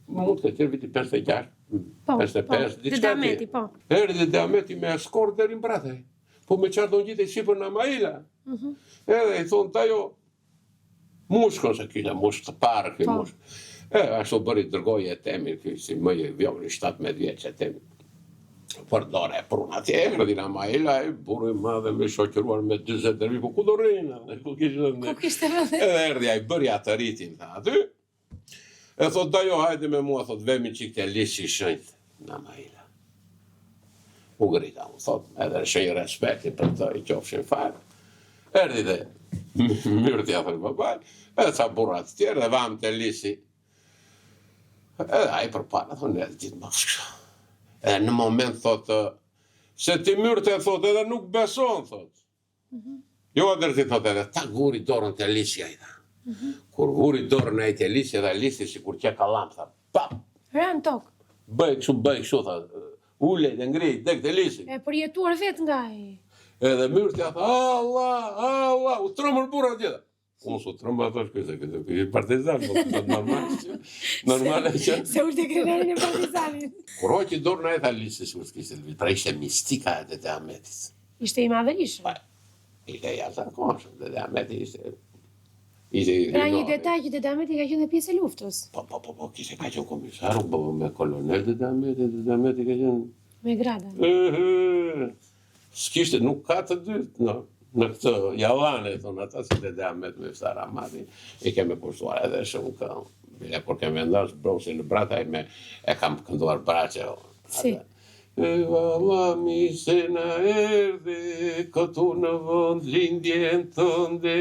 Mund të ketë viti 56, 55, diçka. Dede Ahmeti, po. Erdhi Dede Ahmeti me eskort deri në Brataj. Po me çfarë do ngjitej sipër në Maila. Edhe i thonë ajo mushko se kile mushk të parë këj mushk. Ashtu bëri dërgoj e temi, si më i vjogli 17 vjeç e temi. Përdore pruna atje, erdhi në Maila, burri madhe me shoqëruar me 40 dërmi, po ku do rrejna? Ku kishte vëllë? Edhe erdhi ai bëri atë ritin aty. E thot ajo hajde me mua, thot vemi qik të lisi shënjt në Maila. U grita, u thot, edhe shenjë respekti për të i qofshin farë. Erdi dhe myrë t'ja thërë babaj, edhe ca burrat tjerë dhe vam të lisi. Edhe a i përpara, thonë, edhe gjithë më shkë. Edhe në moment, thot, se ti myrë të thot, edhe nuk beson, thot. Jo, adërti, thot, edhe ta guri dorën të lisi a i dha. Kur guri dorën e i të lisi, edhe lisi si kur që ka lamë, tha, pap. Rën tokë. Bëj kështu, tha, ule dhe ngrej, dek të lisi. E përjetuar vetë nga ai. Edhe myrë t'ja tha, Allah, u trëmër burra tjeda. Unë su trëmër ato shkëse, i partizan, normal e që. Se ulte krenerin e partizanit. Kur hoqi dorën e tha lisi, si kur s'kishte lëvit, pra ishte mistika e Dede Ahmetit. Ishte i madhërishëm. Pa, ishte jashtëzakonshëm, Dede Ahmeti ishte. Pra një detaj që Dede Ahmeti ka qenë dhe pjesë e luftës. Po, kishte ka qenë komisar, me kolonel Dede Ahmeti ka qenë. Me grada. S'kishte, nuk ka të dytë në këtë javane, thonë ata, si Dede Ahmet Meftar Hamati, i keme kushtuar edhe shumë këngë. Bile, kur keme ndash brosin në Brataj, e kam kënduar brace. Si? Valla mi se na erdhe, këtu në vënd lindjen tënde,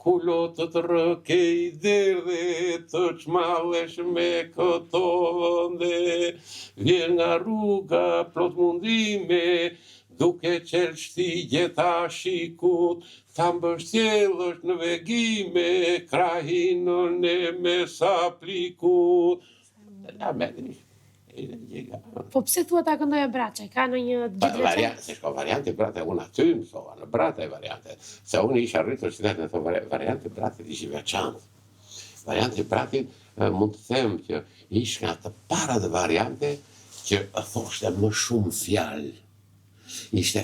kulotët rëke i derdhe, të qmalesh me këto vënde, vjen nga rruga plot mundime, duke qelë shtigje ta shikut, ta mbështjellësh në vegime, krahinën e me saplikut. Ja, Po pse thua ta këndoja Braçaj? Ka ndonjë ditë Se shko variante Brate, unë aty mësova, në Brate variante. Se unë isha rritur qytetin e thë variante Bratit ishi veçantë. Variante Bratit mund të them që ish nga të parat variante që thoshte më shumë fjalë. Ishte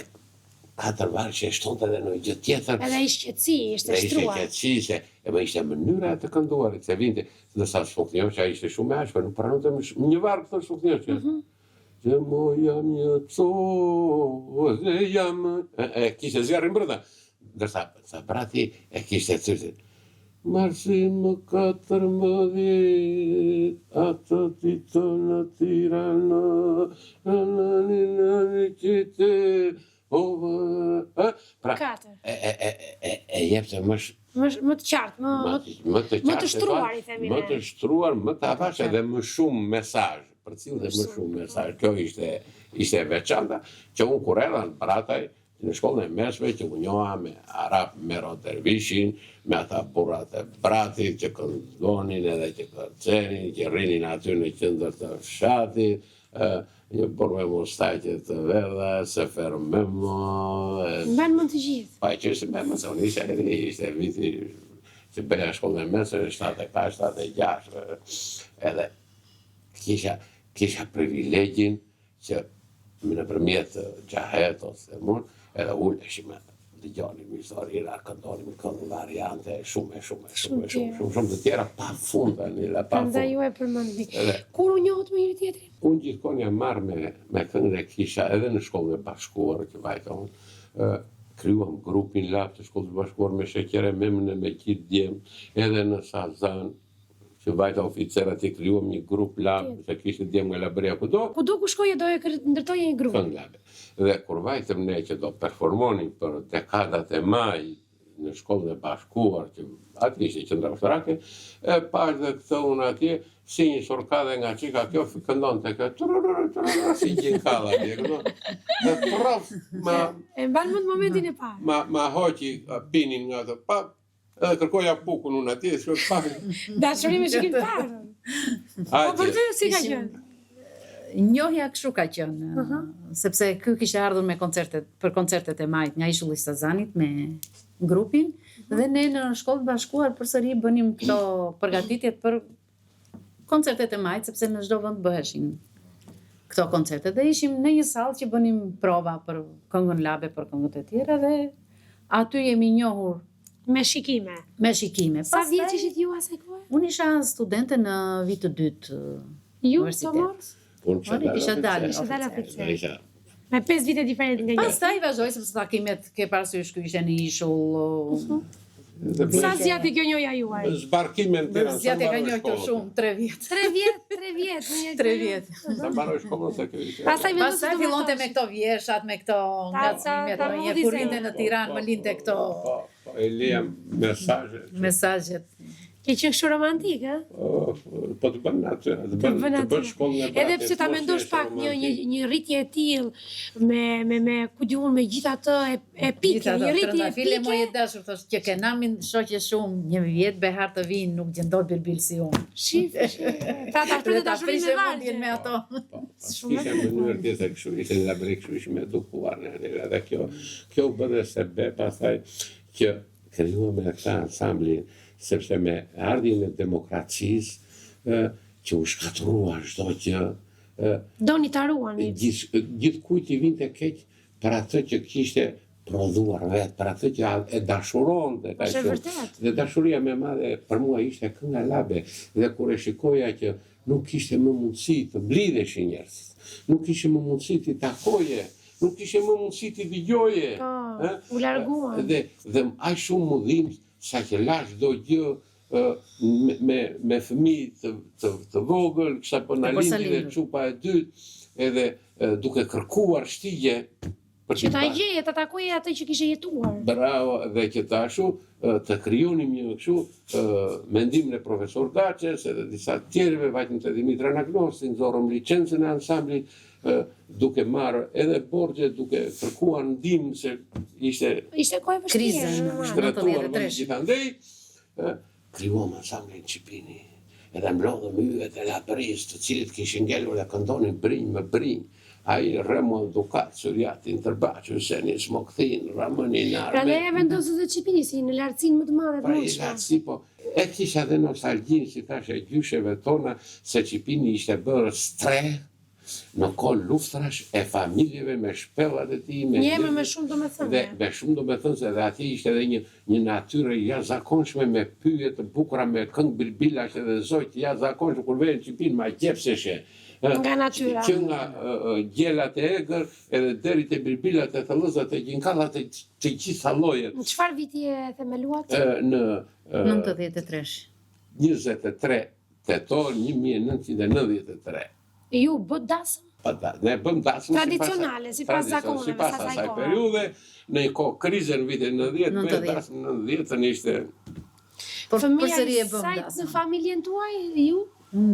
4 varë që e shtonte edhe në gjë tjetër. edhe ishte qetësi, ishte shtruar. Ishte qetësi, se ishte mënyra të kënduarit, se vinte, ndërsa Shfuknjov që ishte shumë e ashpër, nuk pranonte një varë këtë Shfuknjov që që moja një coze jam... kishte zjarrin brënda. Ndërsa Brati e kishte cyrtin. Marsim më 14, atë ditë në Tirana, në qytet. Pra, 4. e jepte Më të qartë, më të shtruar, i themi. Më të shtruar, më të avash edhe më shumë mesazh, për cilë dhe më shumë mesazh. Kjo ishte veçanta, që unë kur erdha në Brataj, në shkollën e mesme, që unë njoha me Arap Mero Dervishin, me ata burrat e Bratit, që këndonin edhe që kërcenin, që rrinin aty në qendër të fshatit, një burme mustajtje të verdha, Sefer Memo... Mban mund të gjithë. Pa që ishte Memo, se unë ishte viti që bëja shkollën e mesme, 75-76, edhe kisha privilegjin që nëpërmjet Gjahet ose mund, edhe uleshim dëgjonim historira, këndonim këngë variante shumë të tjera pa fund tani, pa fund. Prandaj ju e përmendni. Kur u njohët me njëri tjetrin? Unë gjithkohë jam marrë me këngën e kisha edhe në shkollën e bashkuar që vajta unë. Krijuam grupin lab të shkollës bashkuar me Sheqere Memne, me Qit Djem, edhe në Sazan, që vajta oficerat i krijuam një grup lab, se kishte Djem nga Labria kudo. Kudo ku shkoje do e ndërtoje një grup. Këngë labe. Dhe kur vajtëm ne që do performonin për dekadat e maj në shkollën e bashkuar, që aty ishte qendra ushtarake, e pash dhe këtë unë atje, si një sorkadhe nga qika kjo, këndon të këtë, si gjikalla atje, dhe prof, E mban mend momentin e parë. ma hoqi pinin nga të pap, edhe kërkoja bukun unë atje, shkoj pap. Dashuri me shikim të parë. Po për ty si ka qenë? Njohja kështu ka qenë, sepse ky kishte ardhur për koncertet e majt nga Ishulli i Sazanit me grupin, dhe ne në shkollë bashkuar përsëri bënim këto përgatitjet për koncertet e majt, sepse në çdo vend bëheshin këto koncerte. Dhe ishim në një sallë që bënim prova për këngën labe, për këngët e tjera, dhe aty jemi njohur me shikime. Sa vjeç ishit ju asaj kohe? Unë isha studente në vit të dytë Ju të morë? Isha dalë oficer. Me 5 vite diferent nga një. Pastaj vazhdoi sepse takimet ke parasysh ky ishte në Ishull. Sa zjati kjo njoja juaj? Zbarkimin të Zjati ka njohur shumë 3 vjet. 3 vjet. Sa mbaroj shkollën se kjo ishte. Pastaj fillonte me këto vjeshat, me këto ngacmimet, një kur rinte në Tiranë, më linte këto. E leja mesazhet. Ke qenë kështu romantik, ë? Po të bën atë, të bën shkollën e Bratit. Edhe pse ta mendosh pak një rritje e tillë me ku diun me gjithë atë e pikë, një rritje e pikë. Moje dashur thosh që kenamin shoqe shumë, një vjet behar të vinë, nuk gjendot bilbil si unë. Shif. Ta shpërtë dashurinë me valje me ato. Ishte mënyrë tjetër kështu, ishte labrik kështu, ishte me edukuar edhe kjo u bë sebe pastaj që krijuam me këtë ansamblin, sepse me ardhjen e demokracisë që u shkatrua çdo gjë. Doni ta ruani. Gjithkujt i vinte keq për atë që kishte prodhuar vetë, për atë që e dashuronte. Dhe dashuria më e madhe për mua ishte kënga labe. Dhe kur e shikoja që nuk kishte më mundësi të blidheshin njerëzit, nuk kishte më mundësi të takoje, nuk kishte më mundësi të dëgjoje. U larguan. Dhe aq shumë mundhim sa që lash do gjë me fëmijë të vogël, kësha po na lindi dhe çupa e dytë, edhe duke kërkuar shtigje. Që ta gjeje, ta takoje atë që kishe jetuar. Bravo, dhe që ta ashu të krijonim një kështu mendimin e profesor Daçes edhe disa tjerëve, vajtëm te Dimitra Nagnosi, nxorëm licencën e ansamblit, duke marrë edhe borxhe, duke kërkuar ndihmë se ishte kohë e vështirë. Krizën, shtratuar më gjithandej, krijuam ansamblin Çipini. edhe mlodhëm yjet e Labris, të cilët kishin ngelur dhe këndonin brinj me brinj. Ai Remo Dukat, Surjatin Tërbaqë, Hyseni Smoktin, Ramonin Arme. Pra ne e vendosë të Çipinisi në lartësinë më të madhe të Pra i mundshme. lartësi, po. E kisha dhe nostalgjinë, si thashe, gjysheve tona, se Çipini ishte bërë stre në kohë luftrash e familjeve me shpellat e tij, Një emër me shumë domethënie. Dhe me shumë domethënse, dhe atje ishte edhe një natyrë jashtëzakonshme me pyetje të bukura, me këngë bilbilash edhe zoj të jashtëzakonshëm kur vjen Çipin ma qepseshe. Nga natyra. Që nga gjelat e egër, edhe deri te bilbilat e thellëzat e gjinkallat e të gjitha llojet. Në çfarë viti e themeluat? Në 93. 23 tetor 1993. Ju bët dasëm? Ne bëm dasëm Tradicionale, sipas zakoneve, sipas sa asaj kohë. periudhe, në një kohë krize në vitin 90, bëhet dasëm në 90-ën ishte. Por Fëmija përsëri e i bëm sajt në dasëm. familjen tuaj, ju?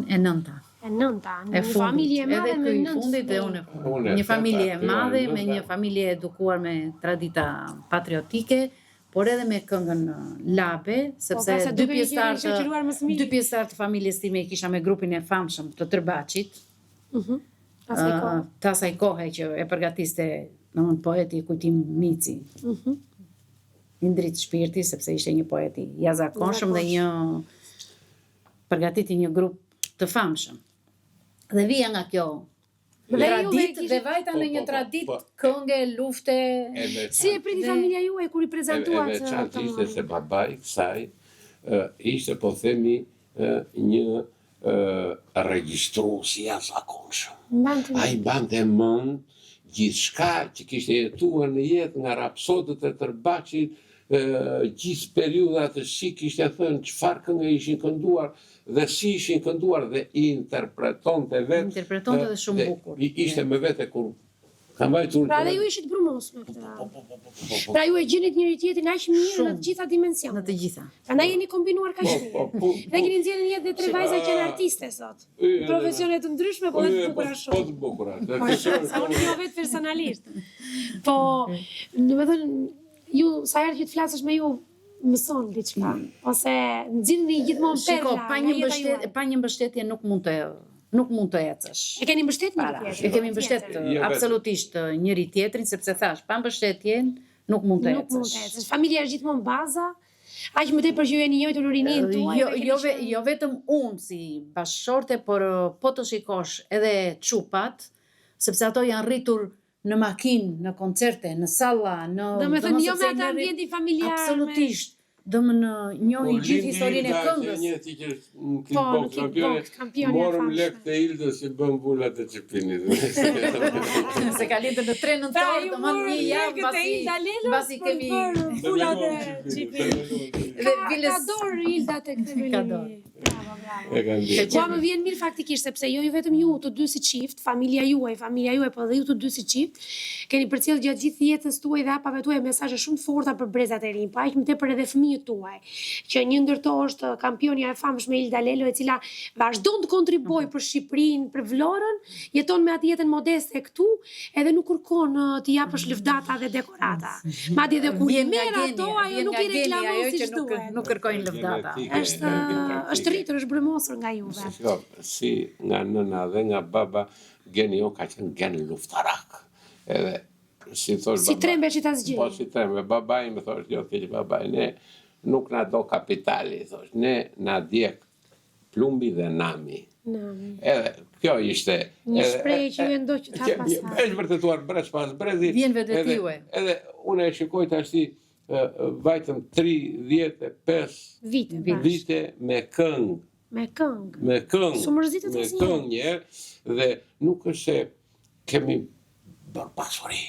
E nënta. E nënta, E në një familje e madhe edhe me ky i nëntë fundit dhe fëmijë. unë e një familje e madhe, me një familje edukuar me tradita patriotike, por edhe me këngën Labe, sepse pra se dy duke i keni shoqëruar më së miri. dy pjesëtar të familjes time i kisha me grupin e famshëm të Tërbaqit, Asaj kohë. të asaj kohe që e përgatiste domthon poeti Kujtim Mici. I ndrit shpirti sepse ishte një poet i jashtëzakonshëm dhe një përgatiti një grup të famshëm. Dhe vija nga kjo Dhe ju traditë kishit- dhe vajta në një Po, traditë këngë, lufte. Si e priti familja juaj kur i prezantuat? E veçantë ishte se babai kësaj ishte po themi një regjistrues i jashtëzakonshëm. Ai bante mend gjithçka që kishte jetuar në jetë nga rapsodët e Tërbaqit, gjithë periudhat të si kishte thënë çfarë këngë ishin kënduar dhe si ishin kënduar dhe i interpretonte vetë. Interpretonte dhe shumë bukur. Ishte me vete kur kam vajtur. Pra dhe ju ishit brumos me këtë. Pra ju e gjenit njëri tjetrin aq mirë në të gjitha dimensionet. Në të gjitha. Prandaj jeni kombinuar kaq mirë. Dhe keni nxjerrë në jetë dhe tre vajza që janë artiste sot. Profesione të ndryshme, po dhe të bukura Po shumë. të bukura. Sa unë jo vetë personalisht. Po, domethënë ju sa herë që të flasësh me ju mëson diçka, ose nxirrni gjithmonë Shiko, perla. pa një mbështetje nuk mund të ecësh. E keni mbështet njëri tjetrin? E kemi mbështet absolutisht njëri tjetrin, sepse thash, pa mbështetjen nuk mund të Nuk mund ecësh. të ecësh. Familja është gjithmonë baza. Aq më tepër që ju jeni njëjtur në rinin tuaj. Jo vetëm unë si bashkëshorte, por po të shikosh edhe çupat, sepse ato janë rritur në makinë, në koncerte, në salla, në Domethënë jo me atë ambientin familjar. Absolutisht. Njohin gjithë historinë e këngës. Një ti që në Po, kickbox kampioni morëm lek të Ildës si bëm vullat e Çipinit. Se ka lidhur në 3 nëntor, domethënë një javë mbasi kemi vullat e Çipinit. Ka dorë Ilda tek themelimi. E kanë ditë. Po më vjen mirë faktikisht sepse jo vetëm ju të dy si çift, familja juaj, po edhe ju të dy si çift, keni përcjell gjatë gjithë jetës tuaj dhe hapave tuaj mesazhe shumë të forta për brezat e rinj, po aq më tepër edhe fëmijët tuaj, që një ndër to është kampionja e famshme Ilda Lelo, e cila vazhdon të kontribuojë për Shqipërinë, për Vlorën, jeton me atë jetën modeste këtu, edhe nuk kërkon të japësh lëvdata dhe dekorata. Madje edhe kur i merr ato, ajo nuk i reklamon siç duhet. Nuk kërkojnë lëvdata. Është rritur, është brëmosur nga juve. Si nga nëna dhe nga baba, geni jo ka qenë gen luftarak. Edhe si thosh Si trembe që ta zgjej. Po si trembe, babai më thosh, jo keq babai, ne nuk na do kapitali, thosh, ne na djeg plumbi dhe nami. Edhe kjo ishte një shprehje që ju ndoq ta pasaj. Është vërtetuar brez pas brezi. Vjen vetë juaj. Edhe unë e shikoj tash vajtëm 35 vite me këngë. Me këngë. Me këngë. Su mërzitet me asnjë. këngë një, dhe nuk është se kemi bërë pasuri.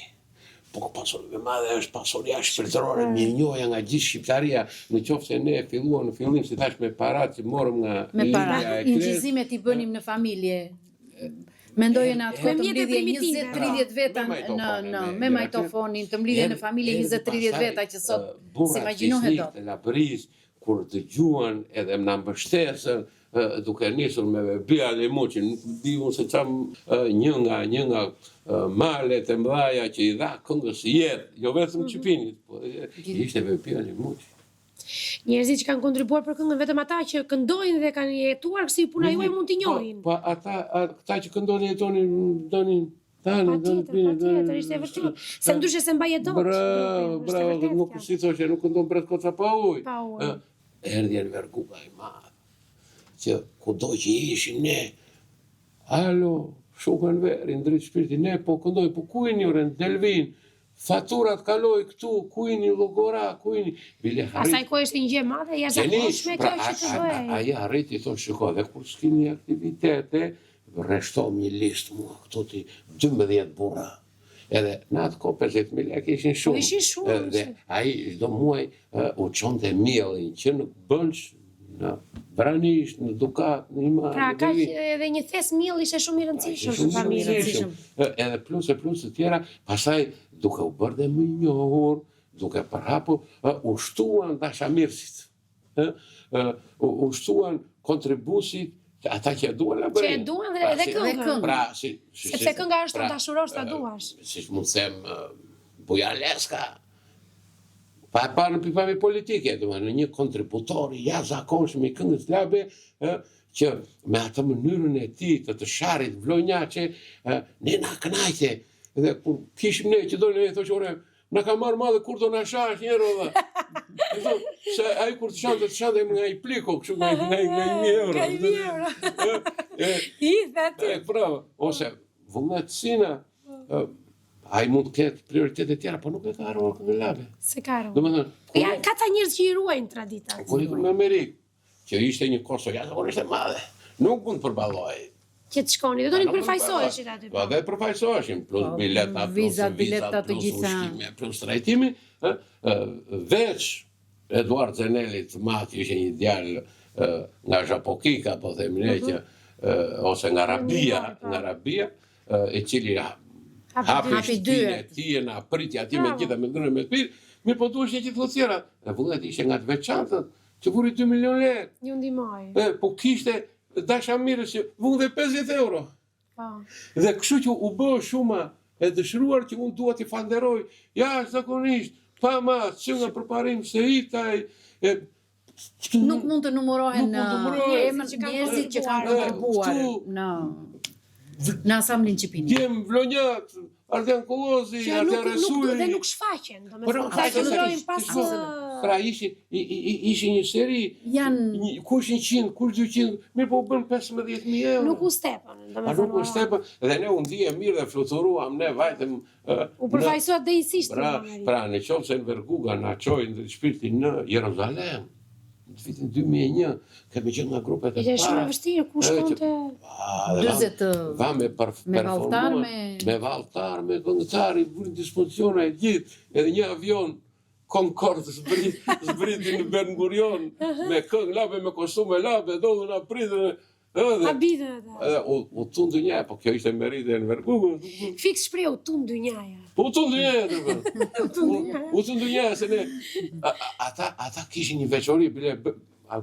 Po pasuri madhe është pasuria shpirtërore, mirënjohja nga gjithë shqiptaria, në qoftë se ne filluam në fillim si thash me parat që morëm nga me para, incizimet i bënim në familje. Mendojen atë kohë të mblidhje 20-30 veta me majtofonin, të mblidhje në familje 20-30 veta që sot s'imagjinohet dot. Labris, kur dëgjuan edhe na mbështesën, duke nisur me Bia Lemuçin, nuk di unë se çam një nga malet e mëdha që i dha këngës jetë, jo vetëm Çipinit, po ishte Bia Lemuçi. Njerëzit që kanë kontribuar për këngën, vetëm ata që këndojnë dhe kanë jetuar si puna juaj mund t'i njohin. Po ata që këndonin jetonin donin Patjetër, ishte e vërtetë. Se ndryshe se mbaje dot. Bravo, nuk si thoshe, nuk këndon Bret Koca pa ujë. Pa ujë. Erdhi Verguga i madh. Që kudo që ishin ne, alo, shukën veri, ndrit shpirtin, ne po këndoj, po ku jeni ore, Delvin, faturat kaloj këtu, ku jeni Llogora, ku jeni, bile harrit. Asaj kohë ishte një gjë e madhe, jashtëzakonshme kjo që të bëj. Ai arriti thonë, shiko, dhe kur s'kini aktivitete, rreshtom një listë mua, këto ti 12 burra. Edhe në atë kohë 50.000 lekë ishin shumë. Ishin shumë. Dhe ai çdo muaj u çonte mielin që në Bënç, në Branisht, në Dukat, në Imam. Pra ka edhe një thes miell ishte shumë i rëndësishëm për familjen. Edhe plus të tjera, pastaj duke u bërë dhe më i njohur, duke përhapur, u shtuan dashamirësit. U shtuan kontribusit ata që e duan la bërin. Që e duan dhe këngën. Pra, sepse kënga është dashuror ta duash. Si mund të them Buja Leska. Pa e parë në pikpamje politike, në një kontributor i jashtëzakonshëm i këngës slabe, që me atë mënyrën e tij të sharit vlonjaqe, ne na kënaqte. Dhe kur kishim ne që donin, ne thoshë ore, na ka marrë madhe kur do na shash njerë edhe. Se ai kur të shante nga i pliko, kështu nga 1.000 euro. Nga 1.000 euro. I dhe bravo. Ose vullnetësina, ai mund të ketë prioritete tjera, po nuk e ka harruar këngën labe. Se ka harruar. Domethënë, ja ka ca njerëz që i ruajnë traditat. Kur ikën në Amerikë, që ishte një kosto jashtëzakonisht e madhe, nuk mund të përballoj. Që të shkoni, dhe do një përfaqësoheshin aty. Po dhe përfaqësoheshin, plus bileta, vizat të gjitha, plus trajtimi, veç Eduard Zenelit Mati ishte një djalë nga Zhapokika, po themi ne që ose nga Arabia, i cili hapi shtëpinë e tij në apritje aty me gjitha me ndryrë me spir, mirë po duhesh që të tjera. Dhe vullnet ishte nga të veçantët, që vuri 2 milion lekë. Ju ndihmoi. Po kishte dashamirës që vundhe 50 euro. Po. Dhe kështu që u bë shumë e dëshiruar që unë dua t'i falenderoj jashtëzakonisht, pa mas, që nga përparim se itaj, nuk mund të numërohen njerëzit që kanë kontribuar në asamblin Çipini. Djem Vlonjat, Ardian Kollozi, Ardian Resuli. Dhe nuk shfaqen, domethënë ata qëndrojnë pas. Pra ishin një seri, kush 100, kush 200, mirë po u bën 15.000 euro. Nuk u stepën, domethënë. Nuk u stepën, dhe ne u ndihem mirë dhe fluturuam, ne vajtëm. U përfaqësua drejtësisht. Pra në qoftë se në Verguga na çojnë shpirtin në Jeruzalem. Në vitin 2001, kemi qenë nga grupet e para. Ishte shumë e vështirë, ku shkonte? 40 me valltar, me këngëtar, i burin dispoziciona e gjithë, edhe një avion Concorde zbriti në Ben Gurion, me këngë labe, me kostume labe, dodhën apritën. U tunë dënjaja, po kjo ishte meritje në Vergugën. Fiks shpreh u tunë dënjaja. Po u tunë dënjaja, u tunë dënjaja, se ne, ata kishin një veçori, bile, e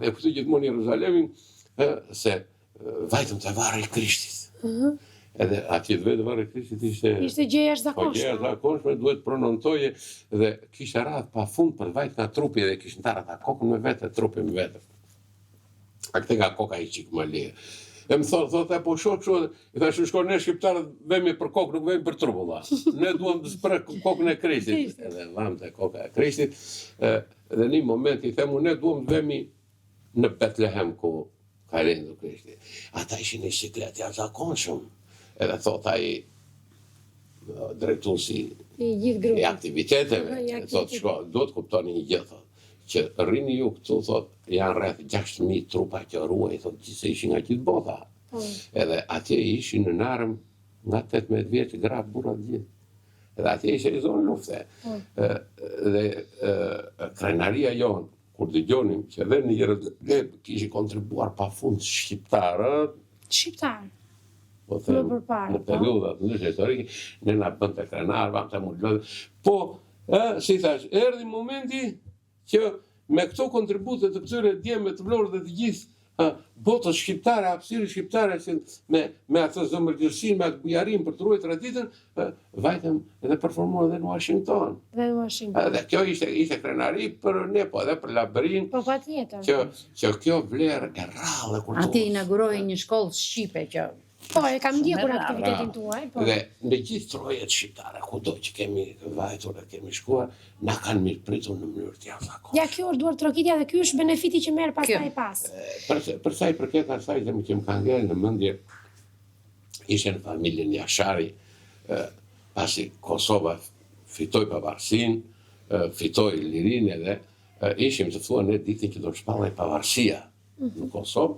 këtu gjithmonë Jeruzalemin, se vajtëm të varë i Krishtit. Edhe atje vetë varë i Krishtit ishte gjë jashtëzakonshme. Gjë jashtëzakonshme, duhet pronontoje dhe kishte radhë pa fund për vajt nga trupi dhe kishin tarë ata kokën me vete, trupin me vete. A këte nga koka i qikë më leje. E më thotë, po shokë, i thashë shko ne shqiptarët vemi për kokë, nuk vemi për trupulla. Ne duhem të sprë kokën e Krishtit. Edhe vam të koka e Krishtit. Dhe një moment i themu, ne duhem të vemi në Betlehem, ku ka rindu Krishti. Ata ishin një siklet jashtëzakonshëm. Edhe thot ai drejtuesi i aktiviteteve, thot shko, duhet kuptoni një gjë, thot, që rrini ju këtu, thot, janë rreth 6.000 trupa që ruaj, thot, që se ishin nga gjithë bota. Edhe atje ishin në narëm nga 18 vjeç gra burra gjithë. Edhe atje ishe i zonë lufte. Dhe krenaria jonë, kur dëgjonim që edhe në Jeruzalem kishin kontribuar pafund shqiptarët. Shqiptarë. Po them, në periudat në historike, ne na bën të krenar, vam të mund. Po, si thash, erdhi momenti që me këto kontribute të këtyre djemve të vlorë dhe të gjithë botës shqiptare, hapësirë shqiptare, që me atë zëmërgjërsin, me atë bujarim për të ruajtur traditën, vajtëm edhe performuar edhe në Washington. Dhe kjo ishte krenari për ne, po edhe për Labrin, Po patjetër. që kjo vlerë e rrallë e kulturës. Atje inauguroi një shkollë shqipe që Po, e kam ndjekur aktivitetin tuaj, po. Dhe në gjithë trojet shqiptare, kudo që kemi vajtur e kemi shkuar, na kanë mirëpritur në mënyrë të jashtëzakonshme. Ja, kjo është duar trokitja dhe ky është benefiti që merr pastaj pas. Për sa i përket asaj që më ka ngel në mendje, ishte në familjen Jashari, pasi Kosova fitoi pavarësinë, fitoi lirinë edhe ishim të thua ne ditën që do të shpallej pavarësia në Kosovë.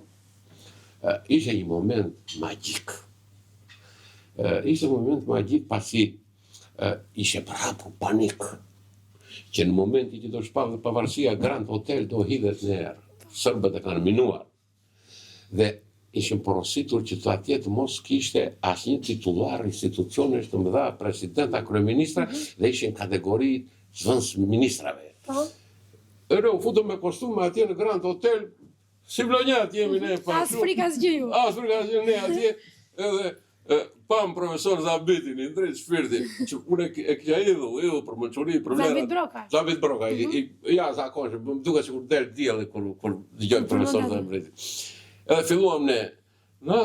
Ishte një moment magjik. Ishte një moment magjik pasi ishte prapë panik. Që në momentin që do shpallej pavarësia, Grand Hotel do hidhet në erë. Sërbët e kanë minuar. Dhe ishim porositur që të atje të mos kishte asnjë titullar institucionesh të mëdha, presidenta, kryeministra, dhe ishin kategori zvëns ministrave. Ere u futëm me kostume atje në Grand Hotel, si vlonjat jemi ne pa. As frika asgjë ju. As frika asgjë ne atje, edhe pam profesor Zabitin, i drejt shpirtin, që unë e kja idhu për mënquri, për vlerat. Zabit Broka. Zabit Broka, ja zakonshëm, më duke që kur del dielli, kur dëgjoj profesor Zabitin. Edhe filluam ne, na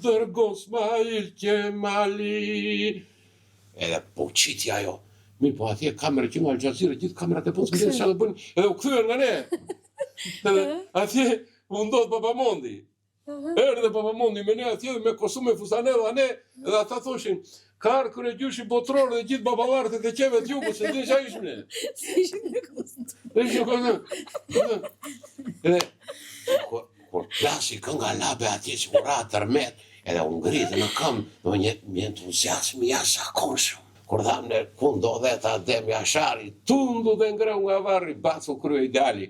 tërgo Smail Qemali. Edhe po qiti ajo. Mirë, po atje kamerë që nga Al Jazeera, gjithë kamerat e punë, s'këllin që të bënë, edhe u këthyën nga ne. Edhe atje mundot Papamondi. Erdhe Papamondi me ne atje dhe me kostume fustanella ne, edhe ata thoshin, karë kërë gjyshi botror dhe gjithë babalarët e të qeve të jugu, se din qa ishmë ne. Se ishim në kostume. Dhe ishim kostume. Edhe, kur plasi kënga labe atje që ura tërmet, edhe unë ngritë në këmë, në një entuziasmi jashtëzakonshëm. Kur dhamë në kundo dhe ta Adem Jashari, tundu dhe ngreu nga varri, bacu krye ideali.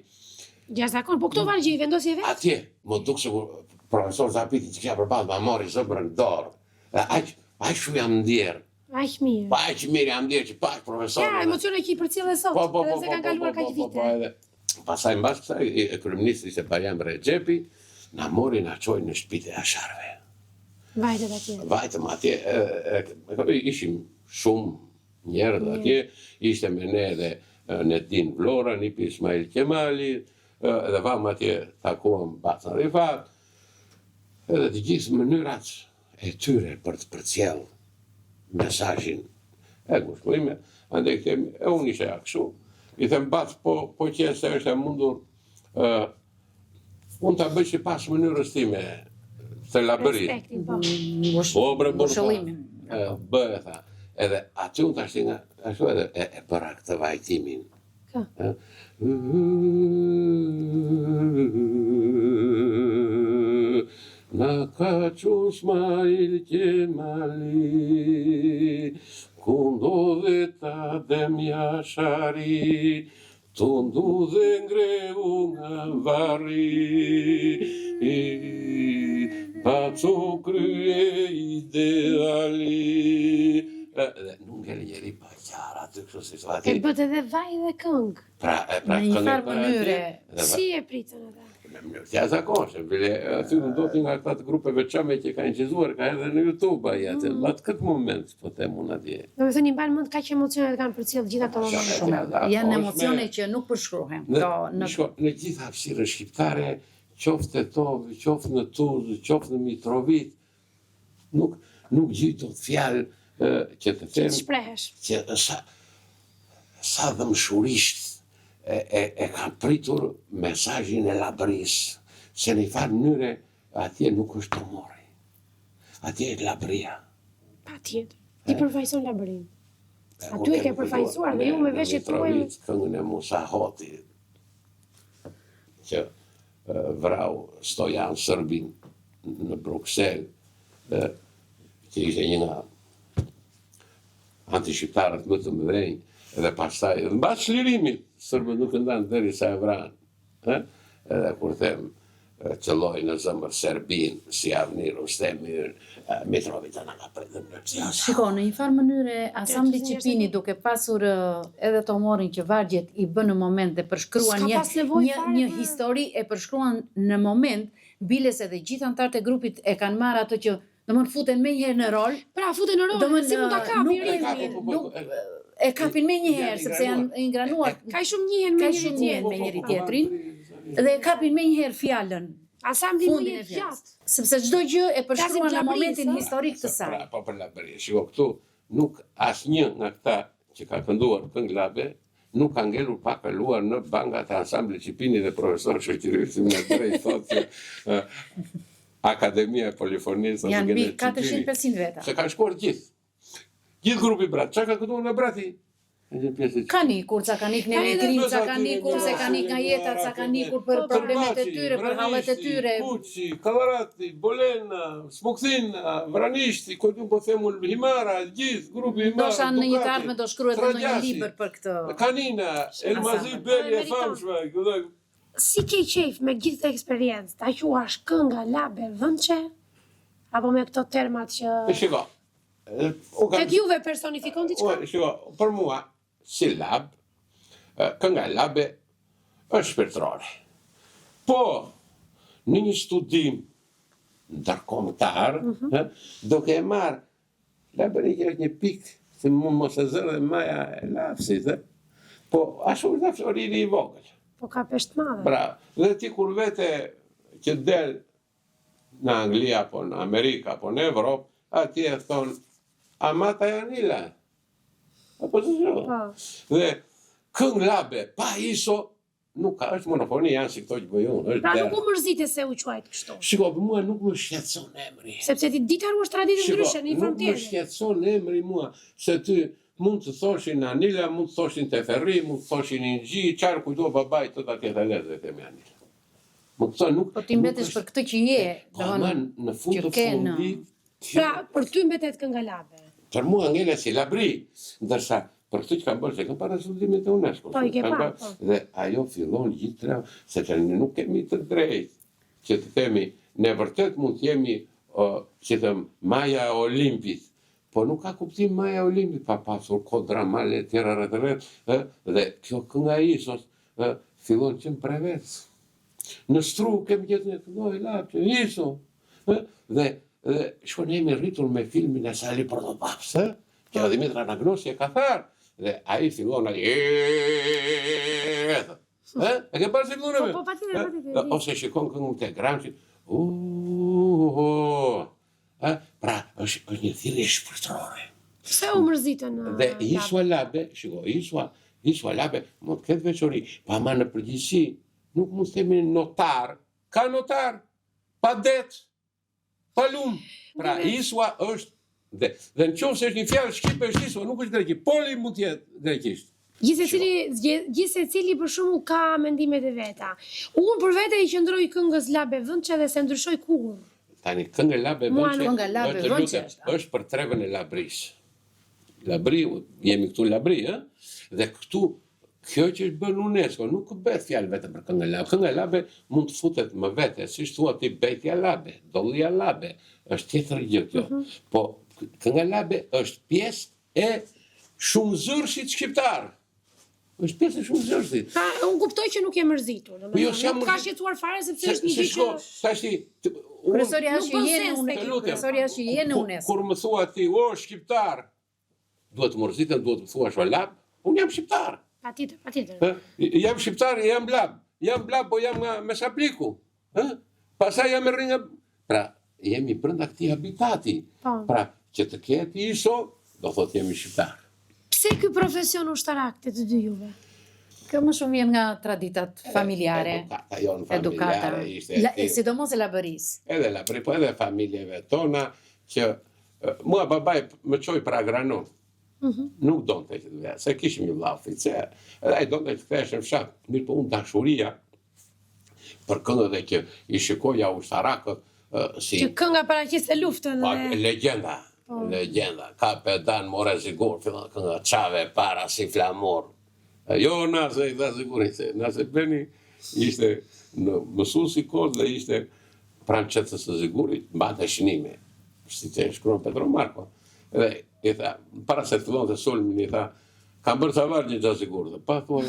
Jashtëzakon, po këto vargji i vendosi vetë? Atje, më duk se profesor Zapiti që kja përballë, ma mori zëmërën dorë. Dhe aq shumë jam ndjerë. Aq mirë. Pa aq mirë jam ndjerë që pak profesor. Ja, emocione që i përcjell e sot, edhe se kanë kaluar kaq vite. Pastaj mbas kësaj, kryeministri ishte Bayram Rexhepi, na mori na çoi në shtëpitë e Jasharëve. Vajtet atje. Vajtëm atje, ishim shumë njerëz atje, ishte me ne edhe Nedin Vlora, Nipi Ismail Qemali, edhe vam atje takuam Bacan Rifat, edhe të gjithë mënyrat e tyre për të përcjell mesazhin e ngushëllime, ande kemi, e unë ishe aksu, i them Bac, po qenë se është e mundur, unë ta bëj që pas mënyrës time, të labërit. Respektin, po. Po, bre, ngushëllimin. Bëhe, tha. Edhe aty unë tashti nga, ashtu edhe e bëra këtë vajtimin. Ka? Na ka qu Smail Qemali, kundo dhe ta Adem Jashari, tundu dhe ngreu nga varri, bacu krye ideali. Dhe nuk ngeli njeri pa qarë aty kështu si të E bët edhe vaj dhe këngë. Në një farë mënyre. Si e pritën edhe? Me mënyrë të jashtëzakonshme, bile aty ndodhin nga këta të grupeve çame që kanë incizuar, ka edhe në YouTube ai atë. Mat këtë moment po them unë atje. Do të thënë i mban mend kaq emocionet kanë përcjell gjithë ato momente. Janë emocione që nuk përshkruhen. Në gjithë hapësirën shqiptare, qoftë në Tov, qoftë në Tuzë, qoftë në Mitrovit, nuk gjej dot fjalë që të them. Shprehesh. Që sa dëmshurisht e ka pritur mesazhin e Labris, se në farë mënyre atje nuk është Tomori. Atje e Labria. Patjetër. Ti përfaqëson Labrin. Aty e ke përfaqësuar dhe ju me veshjet tuaja. Këngën e Musa Hoti, që vrau Stojan Sërbin në Bruxelles, që ishte një nga antishqiptarët më të mëdhenj, edhe pastaj, edhe mbas çlirimit, Sërbët nuk ndanë deri sa e vranë. Edhe kur them, qëlloj në zëmër Serbin, si Avni Rustemin, Mitrovica nga ka pritë në pjata. Shiko, në një farë mënyre, Asambli Qipini duke pasur edhe të morin që vargjet i bën në moment dhe përshkruan një histori e përshkruan në moment, biles edhe gjithë antarët e grupit e kanë marrë ato që domthon futen me njëherë në rol. Pra, futen në rol, si mund ta kapin e kapin me njëherë, sepse janë ingranuar. Ka shumë njihen me njëri tjetrin. Dhe e kapin me njëherë fjalën. Asambli më jetë gjatë. Sepse çdo gjë e përshkruan në momentin historik të saj. Po për Labri. Shiko, këtu nuk asnjë nga këta që ka kënduar këngë Labe nuk ka ngelur pa kaluar në bankat e Ansamblit Qipini dhe profesor Shoqërisë në drejt thotë që Akademia e Polifonisë janë mbi 400-500 veta. Se kanë shkuar gjithë. Gjithë grupi Brat. Çka ka kënduar në Brati? Kanë ikur, ca kanë ikur në emigrim, ca kanë ikur se kanë ikur nga jeta, ca kanë ikur për problemet e tyre, për hallet e tyre. Kuçi, Kavarati, Bolena, Smokthina, Vranishti, ku po themul Himara, gjithë grupi Himara. Ndoshta në një të ardhme do shkruhet edhe një libër për këtë. Kanina, Elmazi Beli e famshme, Si ke qejf me gjithë të eksperiencë, ta quash kënga Labe vëndçe, apo me këto termat që... Shiko, tek juve personifikon diçka? Shiko, për mua, si Lab, kënga Labe është shpirtërore. Po, në një studim ndërkombëtar, duke e marrë, Labërik është një pikë, se mund mos e zërë dhe maja e lapsit, po ashtu është dhe Floriri i vogël. Po ka peshtë madhe. Pra, dhe ti kur vete që del në Angli, apo në Amerika, apo në Evropë, ati e thonë, amata janila. Apo të zhërë. Dhe këngë Labe, pa iso, nuk ka, është monofoni, janë si këto që bëjun. Pra nuk u mërzite se u quajtë kështu. Shiko, për mua nuk më shqetëson emri. Sepse ti ditar u është traditë ndryshe në nuk më shqetëson emri mua, se ty mund të thoshin Anila, mund të thoshin Teferri, mund të thoshin Ingji, qarë kujdo babaj të ta kjeta lezë dhe temi Anila. Mund të thonë nuk... Po ti mbetesh për këtë që je. Po ama në fund të fundit... Pra, për ty mbetet kënga Labe. Për mua ngele si Labri, ndërsa për këtë që ka bërë, se ka para studimet e UNESCO. Po, i ke pa, po. Dhe ajo fillon gjithë tre, se që nuk kemi të drejt, që të themi, ne vërtet mund të jemi, që thëmë, Maja Olimpit, po nuk ka kuptim Maja Olimpit, pa pasur kodra, male, tjera rrët, dhe kjo kënga Isos fillon që më prevec. Në Stru kem gjithë në këndoj, lapë, Iso, dhe shkon jemi rritur me filmin e Sali Prodopaps, që Dimitra Anagnosi e ka tharë, dhe a i fillon ati, e ke parë si fillon e me? Po, patire. Ose shikon këngën të Gramsci, pra, është një thirrje shpirtërore. Pse u mërzitën? Dhe Isua Labe, shiko, Isua Labe mund të ketë veçori, pa ma në përgjithësi, nuk mund të themi notar, ka notar, pa det, pa lum. Pra, Isua është, dhe në qoftë se është një fjalë shqipe është Isua, nuk është greqisht, poli mund të jetë greqisht. Gjithse cili për shumë ka mendimet e veta. Unë për vete i qëndroj këngës Labe vëndçe dhe se ndryshoj kur. Tani, këngë Labe vëndçe është për trevën e Labris. Labri, jemi këtu Labri, dhe këtu, kjo që është bën UNESCO, nuk bëhet fjalë vetëm për këngë Labe. Këngë Labe mund të futet më vete, si thua ti Betja Labe, Dollia Labe, është tjetër gjë kjo. Po, këngë Labe është pjesë e shumëzërshit shqiptar. Është pjesë e shumëzërshit. Unë kuptoj që nuk je mërzitur. Nuk ka shqetësuar fare sepse është një gjë që... Profesoria që je në UNESCO. Kur më thua ti, o, shqiptar, duhet të mërzitën, duhet të thua Lab, unë jam shqiptar. Patjetër. Jam shqiptar, jam Lab. Jam Lab, po jam nga Mesapliku. Pastaj jam e rringa... Pra, jemi brenda këtij habitati. Pra, që të ketë Iso, do thotë jemi shqiptar. Pse ky profesion ushtarak të dy juve? Kjo më shumë vjen nga traditat familjare. Edukata. Sidomos e Labërisë. Edhe Labëri, po edhe familjeve tona, që mua babaj më qoj për agranon. Nuk donte që të veja, se kishim një vlla oficer. Edhe ai donte të ktheheshin në fshat, mirë po unë dashuria për këngët dhe që i shikoja ushtarakët si... Që kënga paraqiste luftën dhe... Legenda, ka pedan more zigur, fillon kënga qave para si flamor. Jo, nëse i dha sigurin, se nëse Beni ishte në mësuesi kod dhe ishte pranë qetësës së Zigurit, mbante shënime, si që shkruan Petro Marko. Dhe i tha, para se të fillonte sulmin, i tha, ka bërë të varë një gjatë Zigur, dhe pa thua,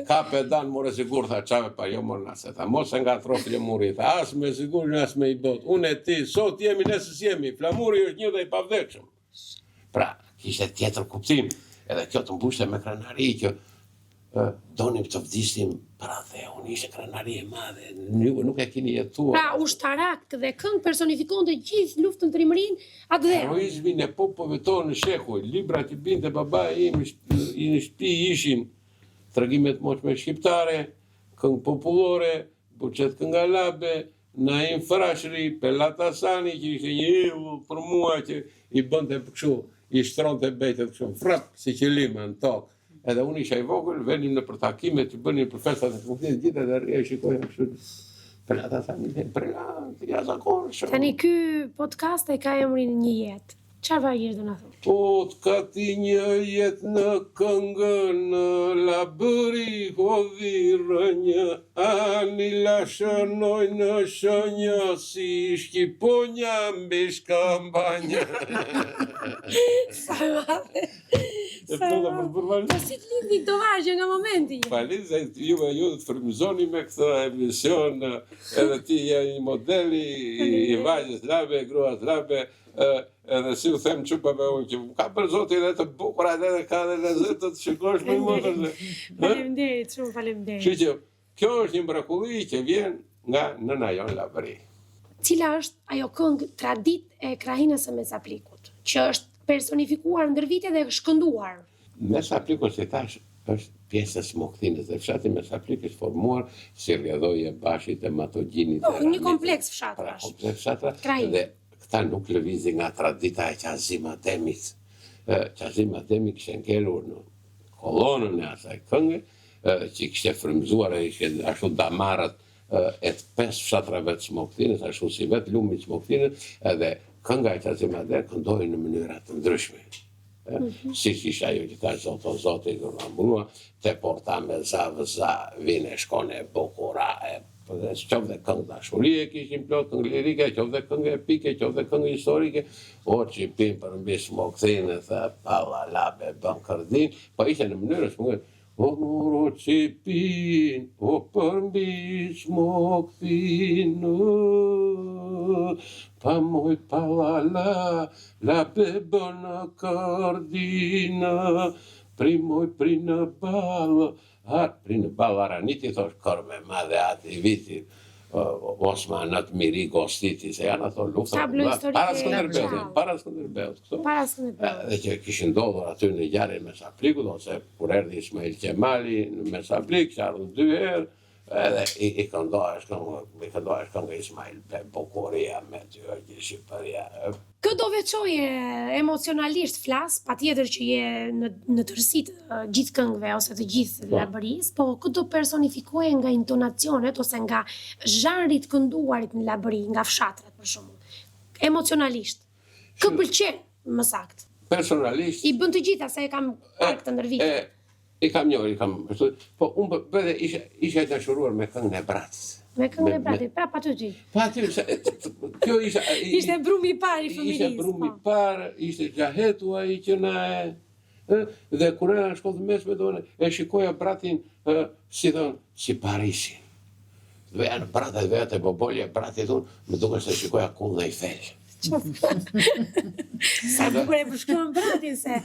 ka pedan more Zigur, tha qave pa jo mor nase, tha, mos e nga trofilë muri, tha, as me Zigur, as me i bot, unë e ti, sot jemi, nesës jemi, flamuri është një dhe i pavdekshëm. Pra, kishte tjetër kuptim, edhe kjo të mbushte me krenari, kjo donim të vdisim para dhe unë ishe krenari e madhe, nuk e kini jetuar. Pra, ushtarak dhe këngë personifikon të gjithë luftën të rimërin atë dhe. Heroizmin e popove tonë në shekuj, librat i binte baba im, i në shtëpi ishin tregimet moshme shqiptare, këngë popullore, buqet këngalabe, Naim Frashëri, Pelat Hasani, që ishte një ivull për mua që i bënte kështu, i shtronte bejtet kështu, frap, si qëllima në tokë. Edhe unë isha i vogël, venim në përtakime të bënim për festat e funksionit gjithë edhe rria i shikojmë kështu. Pelat Hasani, prelant, jashtëzakonshëm. Tani ky podcast e ka emrin Një jetë. Çfarë vajgjë do na thonë? Po t'ka ti një jetë në këngën, la bëri hodhi rënjë, ani la shënoj në shënjë, si shqiponja mbi shkambanja. Sa madhe. Po si të lindi këto vargje nga momenti? Falit, se ju të frymëzoni me këtë emision, edhe ti je një modeli i vajzës labe, gruas labe, edhe si u them qupave unë që ka për zoti edhe të bukura edhe ka dhe lezet të shikosh me motër. Faleminderit, shumë faleminderit. Që që kjo është një mrekulli që vjen nga nëna jon Lavëri. Cila është ajo këngë tradit e krahinës së Mesaplikut, që është personifikuar ndër vite dhe shkënduar? Mesaplikut, si thash, është pjesë e Smoktinës dhe fshati Mesaplik është formuar si rrjedhoi e Bashit e Matogjinit. Një kompleks fshatrash. Kompleks fshatrash. Dhe këta nuk lëvizin nga tradita e Qazim Ademit. Qazim Ademi kishte ngelur në kolonën e asaj këngë, që kishte frymëzuar e ishte ashtu damarët e të 5 fshatrave të Smoktinës, ashtu si vetë lumi të Smoktinës, edhe kënga e Qazim Ademit këndoi në mënyra të ndryshme. Si që isha ju që ta zotë i gërnambulua, te porta me zavëza, vine shkone bukura, dhe qovë dhe këngë dashurie kishin plot, këngë lirike, qovë dhe këngë epike, qovë dhe këngë historike, o që i pim për mbi Smoktinë, dhe pala labe bën kërdin, pa ishte në mënyrë është mëngër, o që i pim, o për mbi Smoktinë, pa moj pala labe bën kërdin, primoj prinë balë, prinë balë araniti, thosh kërme madhe ati viti, Osmanët miri gostiti, se janë ato lufta para Skënderbeut. Dhe që kishin ndodhur aty në ngjarjen me Mesaplikut, ose kur erdhi Ismail Qemali në Mesaplik, që ardhën 2 herë, edhe i këndohesh këngë Ismail pe bukuria me ty është Shqipëria. Kë do veçoje emocionalisht flas, patjetër që je në tërësitë gjithë këngëve ose të gjithë Labërisë, po kë do personifikoje nga intonacionet ose nga zhanri të kënduarit në Labëri, nga fshatrat për shembull. Emocionalisht. Kë pëlqen më saktë? Personalisht I bën të gjitha se e kam pak të ndër vite. I kam njëri, po unë bëdhe isha dashuruar me këngën e Bratis. Me këngën e Bratit, pra pa të gjithë. Pa ty, kjo isha... Ishte brumi i parë i fëmirisë. Ishte brumi i parë, ishte gjahetu ai që na e... Dhe kur era në shkollë mesme, e shikoja Bratin, si thonë, si Parisin. Dhe janë bratat vetë e bobolje Bratit, më duke se shikoja Kull dhe Eiffel. Sa bukur e përshkruan Bratin se.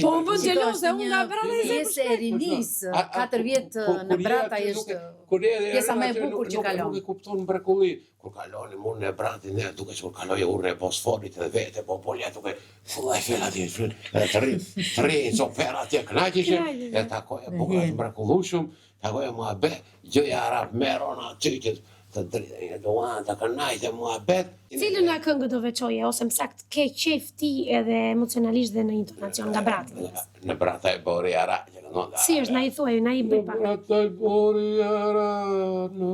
Po më bën xheloze unë nga Brata e pjesë e rinisë, 4 vjet në Brata është pjesa më e bukur që kalon. Nuk e kupton mrekulli. Kur kalonim unë në Bratin, ne duke që kur kaloj urën e Bosforit dhe vete popolja duke fulla e fel atje fryn. Të rrinë sopera atje kënaqeshin, e takoja bukur të mrekullueshëm, takoja muhabet, gjëja arab meron aty që të drejtë e duan të kënaqë muhabet. Cilën nga këngë do veçoje ose më saktë ke qejf ti edhe emocionalisht dhe në intonacion nga Brati? Në Brata e bori ara. Si është, na i thuaj, na i bëj pak. Brata e bori ara në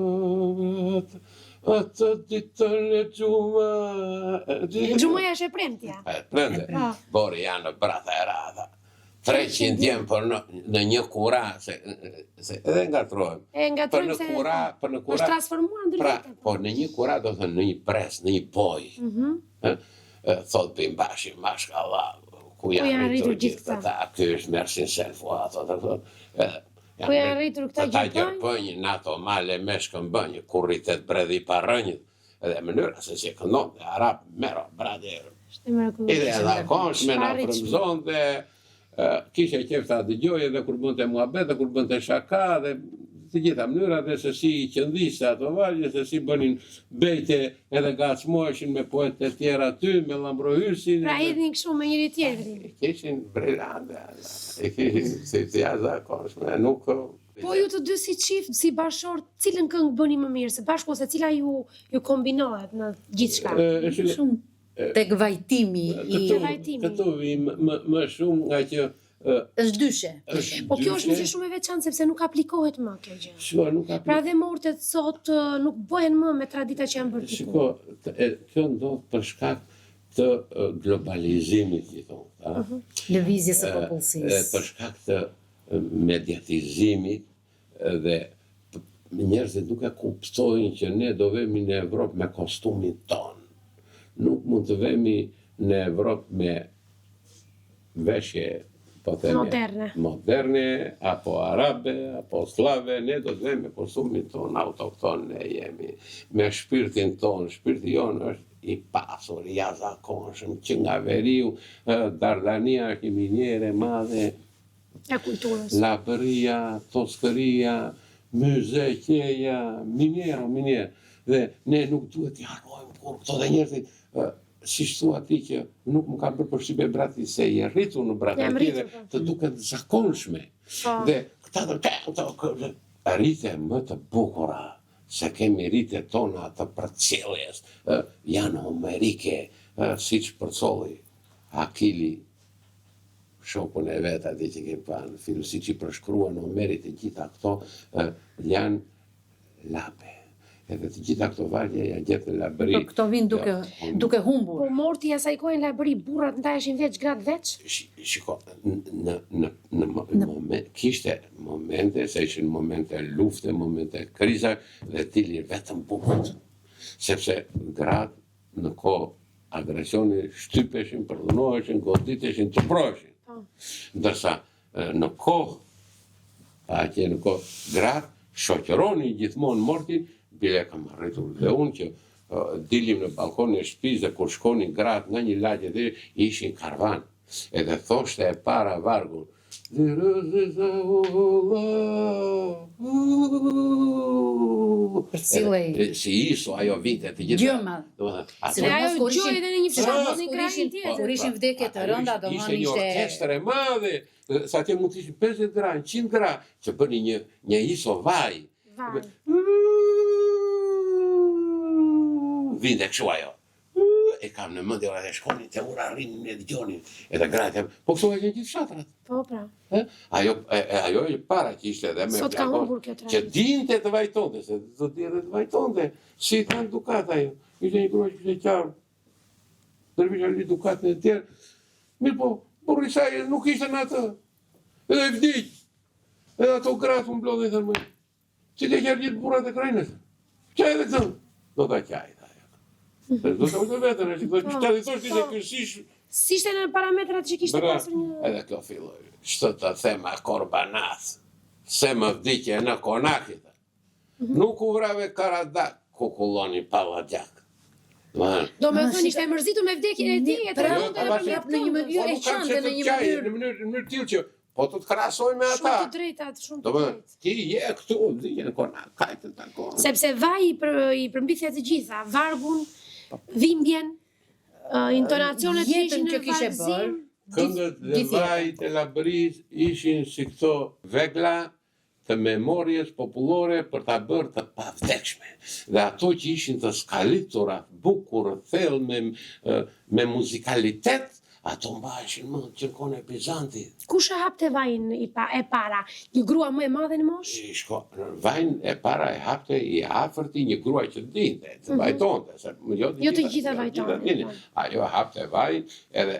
atë ditën e gjuma. Gjumaja është e premtja. E premte. Bori janë në Brata e rada. 3 që ndjen për në një kura, se edhe ngatrohem. Ngatrojmë se është transformuar ndër Po në një kura do thënë në një pres, në një boj. Thot Bimbashi, mashkallah, ku janë rritur gjithë këta, ky është Mersin Selfu, ku janë rritur këta gjerpënjë, në ato male me shkëmbënjë, kur rritet bredhi pa rënjët, edhe mënyra se që këndon dhe arab, mero, brader. Edhe edhe konshme në frëmzon dhe kishe qefta dëgjoj edhe kur bënte muhabet dhe kur bënte shaka dhe të gjitha mënyra dhe se si i qëndiste ato valje, se si bënin bejte edhe gacmoheshin me poetë e tjera aty, me Lambrohyrsin. Pra hedhin kështu me njëri tjetrin. Kishin brillante, kishin si të jashtëzakonshme, nuk... Po ju të dy si çift, si bashkëshort, cilën këngë bëni më mirë, se bashku ose cila ju kombinohet në gjithçka? Shumë tek vajtimi i... Këtu vim më shumë nga që është dyshe. Po kjo është një shumë e veçantë sepse nuk aplikohet më kjo gjë. Shiko, nuk aplikohet. Pra dhe mortet sot nuk bëhen më me tradita që janë bërë diku. Shiko, kjo ndodh për shkak të globalizimit, i thonë. Lëvizjes së popullsisë. Për shkak të mediatizimit dhe njerëzit duke kuptojnë që ne do vemi në Evropë me kostumin ton. Nuk mund të vemi në Evropë me veshje moderne, apo arabe, apo slave, ne do të vemi me kostumin ton autokton, ne jemi me shpirtin ton, shpirti jonë është i pasur, i jashtëzakonshëm, që nga veriu, Dardania është një minjere madhe, Labëria, Toskëria, Muze, Qeja, minjerë. Dhe ne nuk duhet t'i harrojmë kur këto dhe njerëzit, si shtu ati që nuk më ka bërë përshtypje brati se i rritur në brati dhe të duket zakonshme. Dhe këta dhe rrite më të bukura, se kemi rrite tona të përcjelljes, janë homerike, si që përcolli Akili, shokun e vetë ati që kemë panë, fillu si që i përshkruan Homerit e gjitha këto, janë lape. Edhe të gjitha këto vargje janë gjetë në labëri. Po këto vinë duke humbur. Po morti asaj kohë në labëri, burrat ndaheshin veç, gratë veç? Shiko, në moment, kishte momente, se ishin momente lufte, momente kriza, dhe tili vetëm burrat. Sepse gratë në kohë agresioni shtypeshin, përdhunoheshin, goditeshin, të proheshin. Ndërsa në kohë, gratë shoqëroni gjithmonë mortin, bile kam arritur dhe unë që dilim në balkonin e shtëpisë dhe kur shkonin gratë nga një lagje dhe ishin karvan. Edhe thoshte e para vargun. Si iso ajo vite të gjitha. Gjëma. Se ajo gjoj edhe në një fshat në krajin tjetër. Kur ishin vdekje të rënda, do ishte një orkestër e madhe. Sa atje mund të ishin 50 gra, 100 gra, që bëni një iso vaj. Vinde kështu ajo. E kam në mendje ora dhe shkonin te ura rrinin e dëgjonin. Edhe gratë. Po kështu e kanë gjithë fshatrat. Po pra. Ajo e para që ishte edhe me plagos. Që dinte të vajtonte, se do të jetë të vajtonte. Si kanë dukat ajo. Ishte një grua që ishte qarë. Dërvisha një dukat në tjerë. Mirë po, burri saj nuk ishte në atë. Edhe e vdiq. Edhe ato gratë më blodhe i thërmëj. Si ke qërë gjithë burat e krajnës. Qaj edhe këtë. Do të qaj. Do të ujtë vetën, që të i thoshti se kërësish... Si ishte në parametrat që kishte pasur një... Edhe kjo filloj, shtë të thema korbanat, se më vdikje në konakit. Nuk u vrave Karadak, kukulloni Pavadjak. Do me thënë ishte mërzitu me vdekjen e ti, e të rëndë edhe për në një mënyrë e qante në një mënyrë tillë që po të krahasoj me ata. Shumë të drejtat, shumë të drejt. Ti je këtu, vdikje në konak, kajtë të konak. Sepse vaj i përmbithja të gjitha, vargun, dhimbjen, intonacionet që ishin në vazhdim. Këngët dhe vajt e labëris ishin si këto vegla të memorjes popullore për ta bërë të pavdekshme. Dhe ato që ishin të skalitura, bukur, thellë, me muzikalitet, ato mbaheshin më që në kone e Bizantit. Kush e hapte vajin e para? Një grua më e madhe në moshë? Shko, vajin e para e hapte i afërti një grua që dinte, të vajtonte. Jo të gjitha vajtonte. Ajo hapte vajin edhe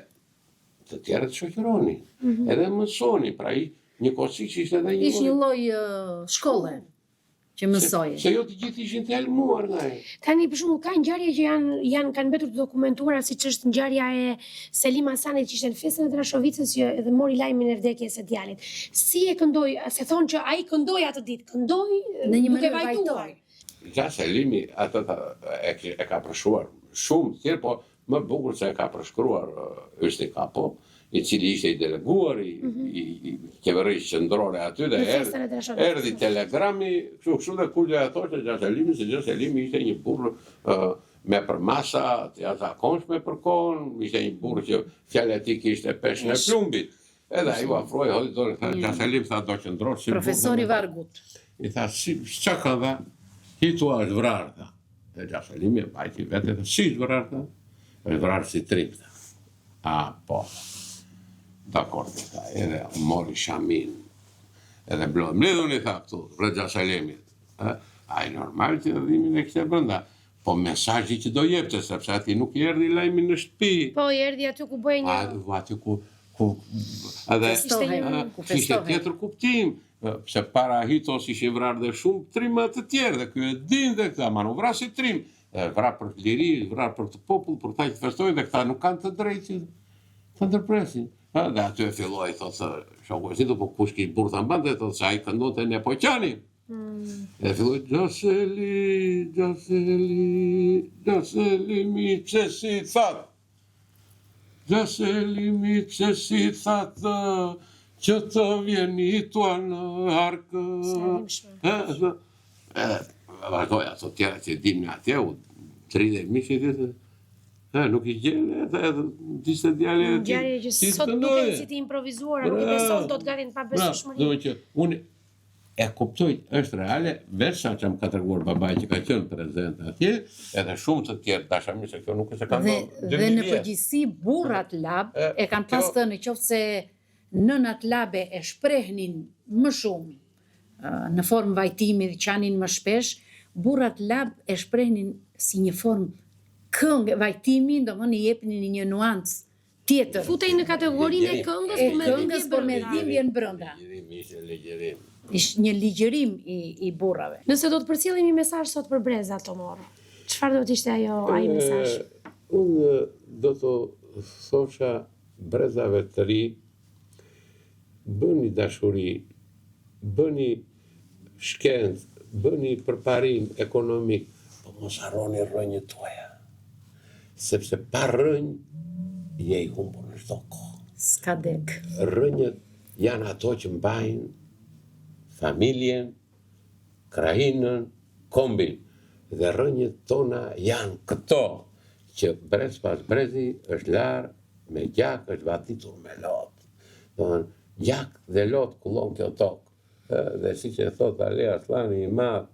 të tjerët shoqëroni. Edhe mësoni, pra një kohësik që ishte edhe një... Ish një lloj shkolle që mësoj. Se jo të gjithë ishin të helmuar nga e. Tani për shembull ka ngjarje që kanë mbetur të dokumentuara, siç është ngjarja e Selim Hasanit që ishte në festën e Drashovicës që edhe mori lajmin e vdekjes së djalit. Si e këndoi, se thonë që ai këndoi atë ditë, këndoi në një duke mënyrë vajtuar. Gja Selimi atë e ka përshkruar shumë tjerë, po më bukur se e ka përshkruar Ysti Kapo, i cili ishte i deleguar i qeverisë qendrore aty dhe erdhi telegrami, kështu dhe kulja e thoshte Gja Selimi, se Gja Selimi ishte një burr me përmasa të jashtëzakonshme për kohën, ishte një burr që fjala e tij kishte peshën e plumbit. Edhe ai u afroi, Gja Selim tha do qëndrosh si profesori Vargut. I tha, çka ka dha? Hitu është vrarë, tha. Dhe Gja Selimi e pajti vete, tha, si është vrarë, tha? Është vrarë si trim, tha. Po. Dakor, tha, edhe mori shamin, edhe blodh, mledhun i tha këtu, rrë Gja Selimit. A i normal që dhimin e kështë e brënda, po mesazhi që do jepte, sepse ati nuk i erdhi lajmi në shtëpi. Po, i erdhi aty ku bëj një... Aty ku edhe kishte tjetër kuptim, se para hitos ishin vrarë dhe shumë trimat të tjerë, dhe kjo e din dhe këta, ma nuk vrarë si trim, vrarë për të liri, vrarë për të popull, për ta që festojnë, dhe këta nuk kanë të drejtë të ndërpresin. Dhe aty e filloj, thotë, shokuesitu, po kush kish burë të mbante, thotë, se a i këndote në Poqani. E filloj, Gjaselimi, që si thatë. Gjaselimi, që si thatë, që të vjeni tua në arkë. Vazhdoja, ato tjera që dim në atje, 30.000 që i nuk i gjene, edhe dishte djale e ti. Ngjarje që sot duken si të improvizuara, nuk i beson dot garin pa besueshmëri. Do që unë e kuptoj, është reale, versa që më ka treguar babaj që ka qenë prezent atje, edhe shumë të tjerë dashami se kjo nuk është e ka ndodhur. Dhe në përgjithësi burrat lab e kanë pas thënë qoftë se nënat labe e shprehnin më shumë në formë vajtimi dhe qanin më shpesh, burrat lab e shprehnin si një formë këngë, vajtimi, domethënë i jepnin një nuancë tjetër. Futej në kategorinë e këngës, por me dhimbjen brenda. Ligjerim. Ishte një ligjërim i burrave. Nëse do të përcjellim një mesazh sot për brezat Tomor, çfarë do të ishte ai mesazh? Unë do të thosha brezave të ri, bëni dashuri, bëni shkencë, bëni përparim ekonomik, po mos harroni rrënjët tuaja. Sepse pa rrënjë je i humbur në çdo kohë. S'ka dek. Rrënjët janë ato që mbajnë familjen, krahinën, kombin. Dhe rrënjët tona janë këto, që brez pas brezi është larë me gjak, është vatitur me lotë. Gjak dhe lotë kullon kjo tokë. Dhe si që thot Alea Aslani i madh,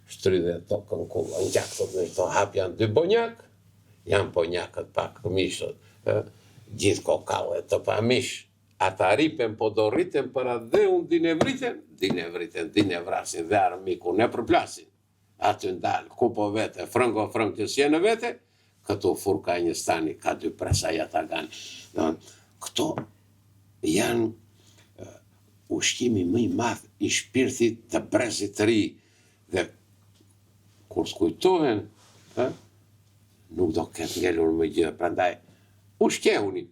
shtrydhe tokën kullon gjak, thot në shto hap janë dy bonjak, janë ponjakët pak mishët, gjithë kokallet të pa mish, ata ripen po do rriten për atë dhe unë dine vrasin dhe armiku ne përplasin. Aty ndalë, ku po vete, frëngo që s'jene vete, këtu furka një stani, ka dy presa jatagani. Këto janë ushqimi më i madh i shpirtit të brezit të ri, dhe kur s'kujtohen, nuk do ketë ngelur më gjë, prandaj ushqehuni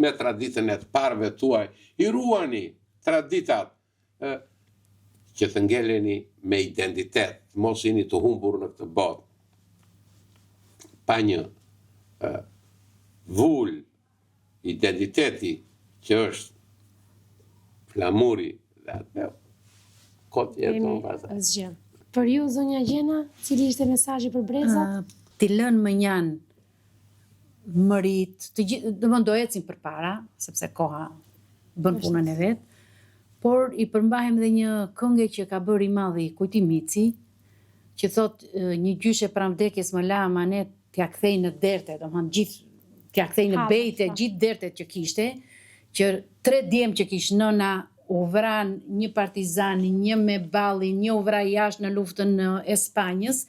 me traditën e të parëve tuaj, i ruani traditat që të ngeleni me identitet, mos jeni të humbur në këtë botë. Pa një vull identiteti që është flamuri dhe atë kot jeton pastaj. Asgjë. Për ju, zonja Gjena, cili ishte mesazhi për brezat? Ti lën më njanë mërit, do ecim përpara, sepse koha bën punën e vet, por i përmbahem dhe një këngë që ka bërë i madhi Kujti Mici, që thot një gjyshe pranë vdekjes më la amanet t'ja kthej në derte, domethënë gjithë t'ja kthej në bejte, gjithë dertet që kishte, që 3 djem që kishte nëna u vran një partizan, një me balli, një u vra jashtë në luftën e Spanjës,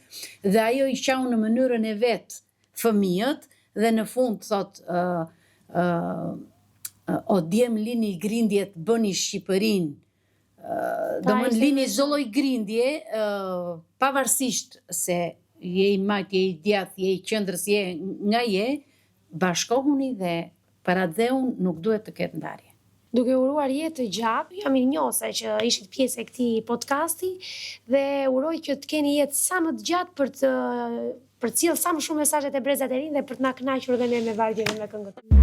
dhe ajo i qau në mënyrën e vet fëmijët, dhe në fund thot o djem lini grindjet bëni Shqipërinë, do më lini çdo lloj grindje, pavarësisht se je i majt, je i djath, je i qendrës, je nga je, bashkohuni dhe para dheun nuk duhet të ketë ndarje. Duke uruar jetë gjatë, jam mirënjohëse që ishit pjesë e këtij podcasti dhe uroj që të keni jetë sa më të gjatë për cilë sa më shumë mesazhet e brezat e rinj dhe për të na kënaqur edhe ne me vardhjen e me këngët.